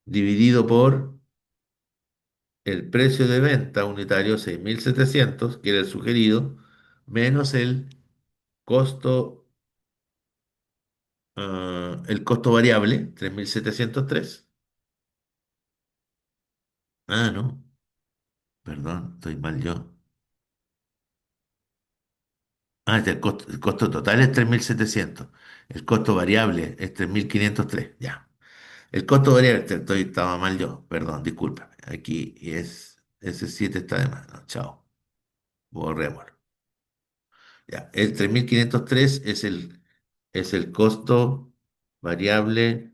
dividido por el precio de venta unitario, 6.700 que era el sugerido, menos el costo variable, 3.703. Ah, no, perdón, estoy mal yo. Ah, el costo total es 3.700. El costo variable es 3.503. Ya. El costo variable, estaba mal yo, perdón, discúlpame. Aquí ese 7 está de más. No, chao, borrémoslo. Ya. El 3.503 es el costo variable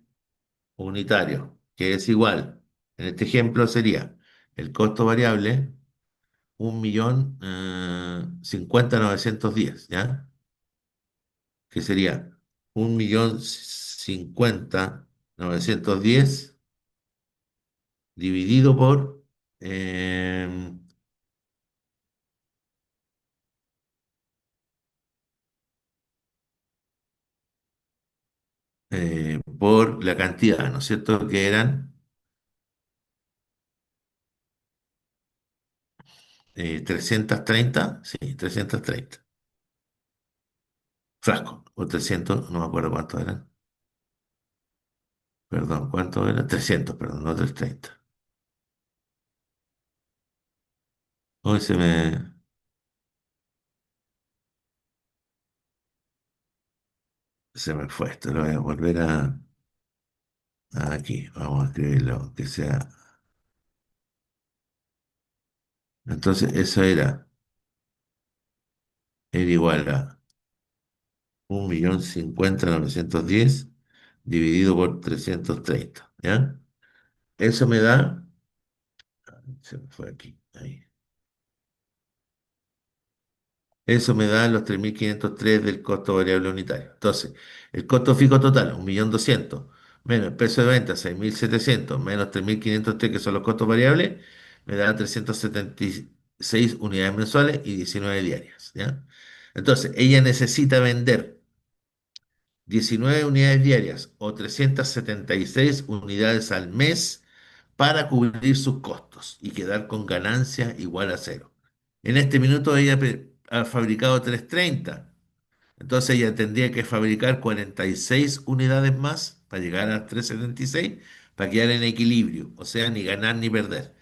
unitario, que es igual. En este ejemplo sería el costo variable 1.050.910, ¿ya? Que sería 1.050.910 dividido por la cantidad, ¿no es cierto? Que eran 330, sí, 330 frascos, o 300, no me acuerdo cuántos eran, perdón, ¿cuántos eran? 300, perdón, no 330. Hoy se me fue esto, lo voy a volver aquí, vamos a escribirlo, que sea. Entonces, eso era igual a 1.050.910 dividido por 330, ¿ya? Eso me da, se me fue aquí, ahí. Eso me da los 3.503 del costo variable unitario. Entonces, el costo fijo total, 1.200.000, menos el precio de venta, 6.700, menos 3.503 que son los costos variables, me da 376 unidades mensuales y 19 diarias, ¿ya? Entonces, ella necesita vender 19 unidades diarias o 376 unidades al mes para cubrir sus costos y quedar con ganancia igual a cero. En este minuto ella ha fabricado 330, entonces ella tendría que fabricar 46 unidades más para llegar a 376 para quedar en equilibrio, o sea, ni ganar ni perder.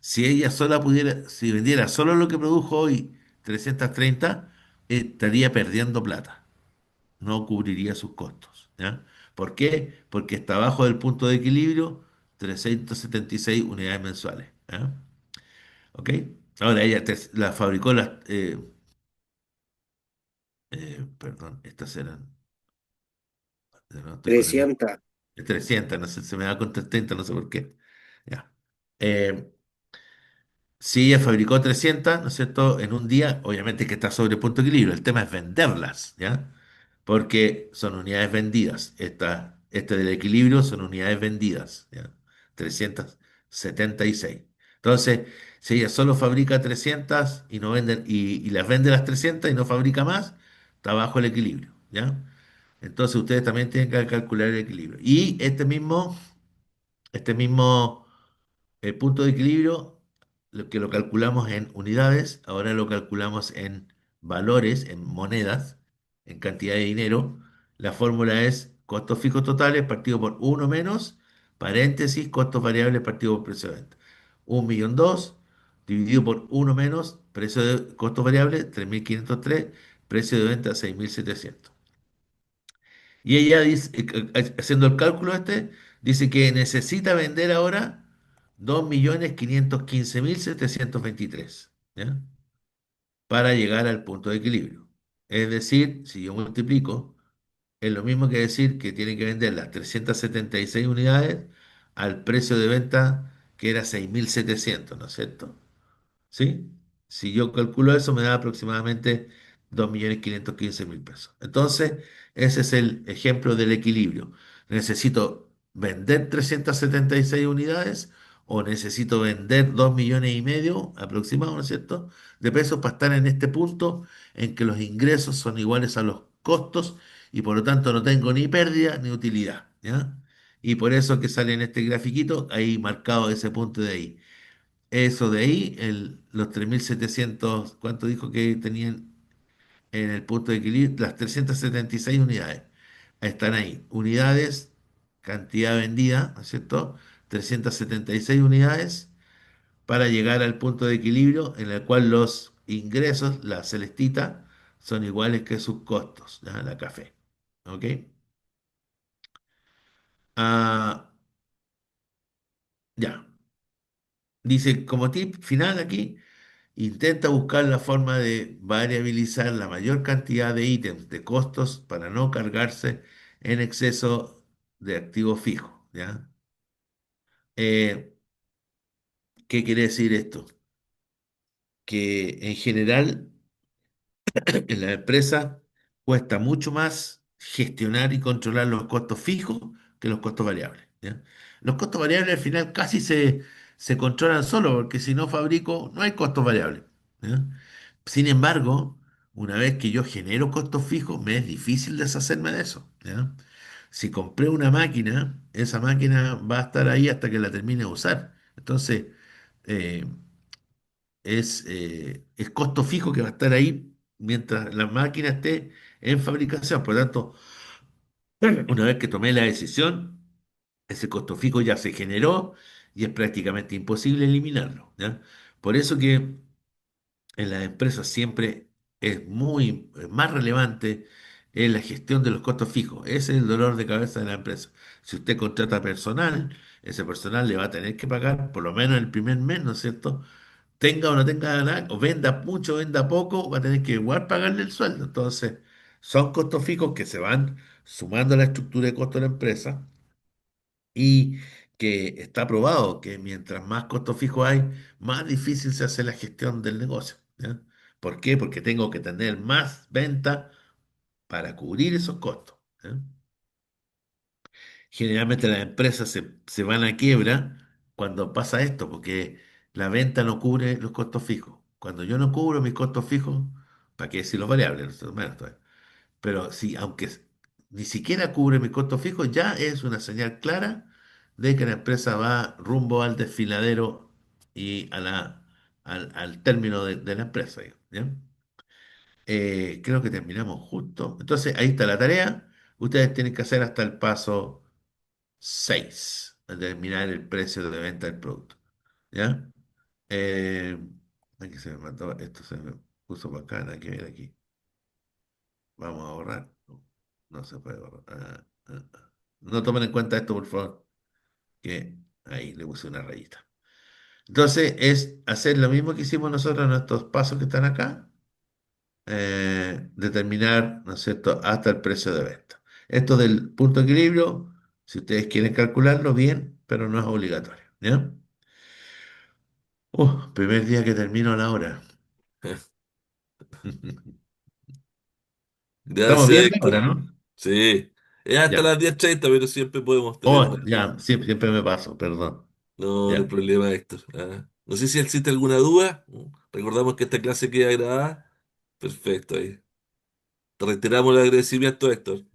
Si ella sola pudiera, si vendiera solo lo que produjo hoy, 330, estaría perdiendo plata, no cubriría sus costos, ¿ya? ¿Por qué? Porque está abajo del punto de equilibrio, 376 unidades mensuales, ¿ya? ¿Ok? Ahora ella la fabricó perdón, estas eran, no estoy con el, 300. 300, no sé, se me da con 330, no sé por qué. Ya. Eh, Si ella fabricó 300, ¿no es cierto?, en un día, obviamente que está sobre el punto de equilibrio. El tema es venderlas, ¿ya? Porque son unidades vendidas. Este del equilibrio son unidades vendidas, ¿ya? 376. Entonces, si ella solo fabrica 300 y no vende, y las vende las 300 y no fabrica más, está bajo el equilibrio, ¿ya? Entonces, ustedes también tienen que calcular el equilibrio. Y este mismo el punto de equilibrio, lo que lo calculamos en unidades, ahora lo calculamos en valores, en monedas, en cantidad de dinero. La fórmula es costos fijos totales partido por uno menos, paréntesis, costos variables partido por precio de venta. 1.200.000 dividido por uno menos, precio de costos variables, 3.503, precio de venta, 6.700. Y ella dice, haciendo el cálculo dice que necesita vender ahora 2.515.723, ¿ya? para llegar al punto de equilibrio. Es decir, si yo multiplico, es lo mismo que decir que tiene que vender las 376 unidades al precio de venta que era 6.700, ¿no es cierto? ¿Sí? Si yo calculo eso, me da aproximadamente 2.515.000 pesos. Entonces, ese es el ejemplo del equilibrio. ¿Necesito vender 376 unidades o necesito vender 2,5 millones aproximadamente, ¿no es cierto?, de pesos para estar en este punto en que los ingresos son iguales a los costos y por lo tanto no tengo ni pérdida ni utilidad, ¿ya? Y por eso que sale en este grafiquito ahí marcado ese punto de ahí. Eso de ahí, los 3.700, ¿cuánto dijo que tenían en el punto de equilibrio? Las 376 unidades. Están ahí. Unidades, cantidad vendida, ¿no es cierto? 376 unidades para llegar al punto de equilibrio en el cual los ingresos, la celestita, son iguales que sus costos, ¿ya? La café. ¿Ok? Ah, ya. Dice como tip final aquí. Intenta buscar la forma de variabilizar la mayor cantidad de ítems de costos para no cargarse en exceso de activo fijo, ¿ya? Eh, ¿Qué quiere decir esto? Que en general en la empresa cuesta mucho más gestionar y controlar los costos fijos que los costos variables, ¿ya? Los costos variables al final casi se controlan solo, porque si no fabrico, no hay costos variables, ¿ya? Sin embargo, una vez que yo genero costos fijos, me es difícil deshacerme de eso, ¿ya? Si compré una máquina, esa máquina va a estar ahí hasta que la termine de usar. Entonces, eh, es costo fijo que va a estar ahí mientras la máquina esté en fabricación. Por lo tanto, una vez que tomé la decisión, ese costo fijo ya se generó y es prácticamente imposible eliminarlo, ¿ya? Por eso que en las empresas siempre es más relevante en la gestión de los costos fijos. Ese es el dolor de cabeza de la empresa. Si usted contrata personal, ese personal le va a tener que pagar por lo menos el primer mes, ¿no es cierto? Tenga o no tenga nada, o venda mucho o venda poco, va a tener que igual pagarle el sueldo. Entonces, son costos fijos que se van sumando a la estructura de costo de la empresa y que está probado que mientras más costos fijos hay, más difícil se hace la gestión del negocio, ¿ya? ¿Por qué? Porque tengo que tener más venta para cubrir esos costos, ¿ya? Generalmente las empresas se van a quiebra cuando pasa esto, porque la venta no cubre los costos fijos. Cuando yo no cubro mis costos fijos, ¿para qué decir los variables? ¿No? Menos todavía. Pero si, ni siquiera cubre mis costos fijos, ya es una señal clara de que la empresa va rumbo al desfiladero y al término de la empresa, ¿ya? Creo que terminamos justo. Entonces, ahí está la tarea. Ustedes tienen que hacer hasta el paso 6 determinar el precio de venta del producto. ¿Ya? Eh, Aquí se me mató, esto se me puso bacana, hay que ver aquí. Vamos a borrar. No, no se puede borrar. No tomen en cuenta esto, por favor, que ahí le puse una rayita. Entonces, es hacer lo mismo que hicimos nosotros en estos pasos que están acá, determinar, ¿no es cierto?, hasta el precio de venta. Esto del punto de equilibrio, si ustedes quieren calcularlo bien, pero no es obligatorio. ¿Ya? Primer día que termino a la hora. Estamos Gracias, bien de Héctor. hora, ¿no? Sí, es hasta Ya. las 10:30, pero siempre podemos tener más. Ya, siempre me paso, perdón. No, no hay Ya. problema, Héctor. No sé si existe alguna duda. Recordamos que esta clase queda grabada. Perfecto, ahí. Te reiteramos el agradecimiento, Héctor.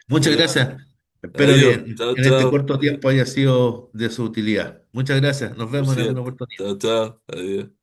Muchas Muy amable. gracias. Espero que Adiós. Chao, en este chao. corto tiempo haya sido de su utilidad. Muchas gracias. Nos vemos en alguna Suficiente. oportunidad. Chao, chao. Adiós.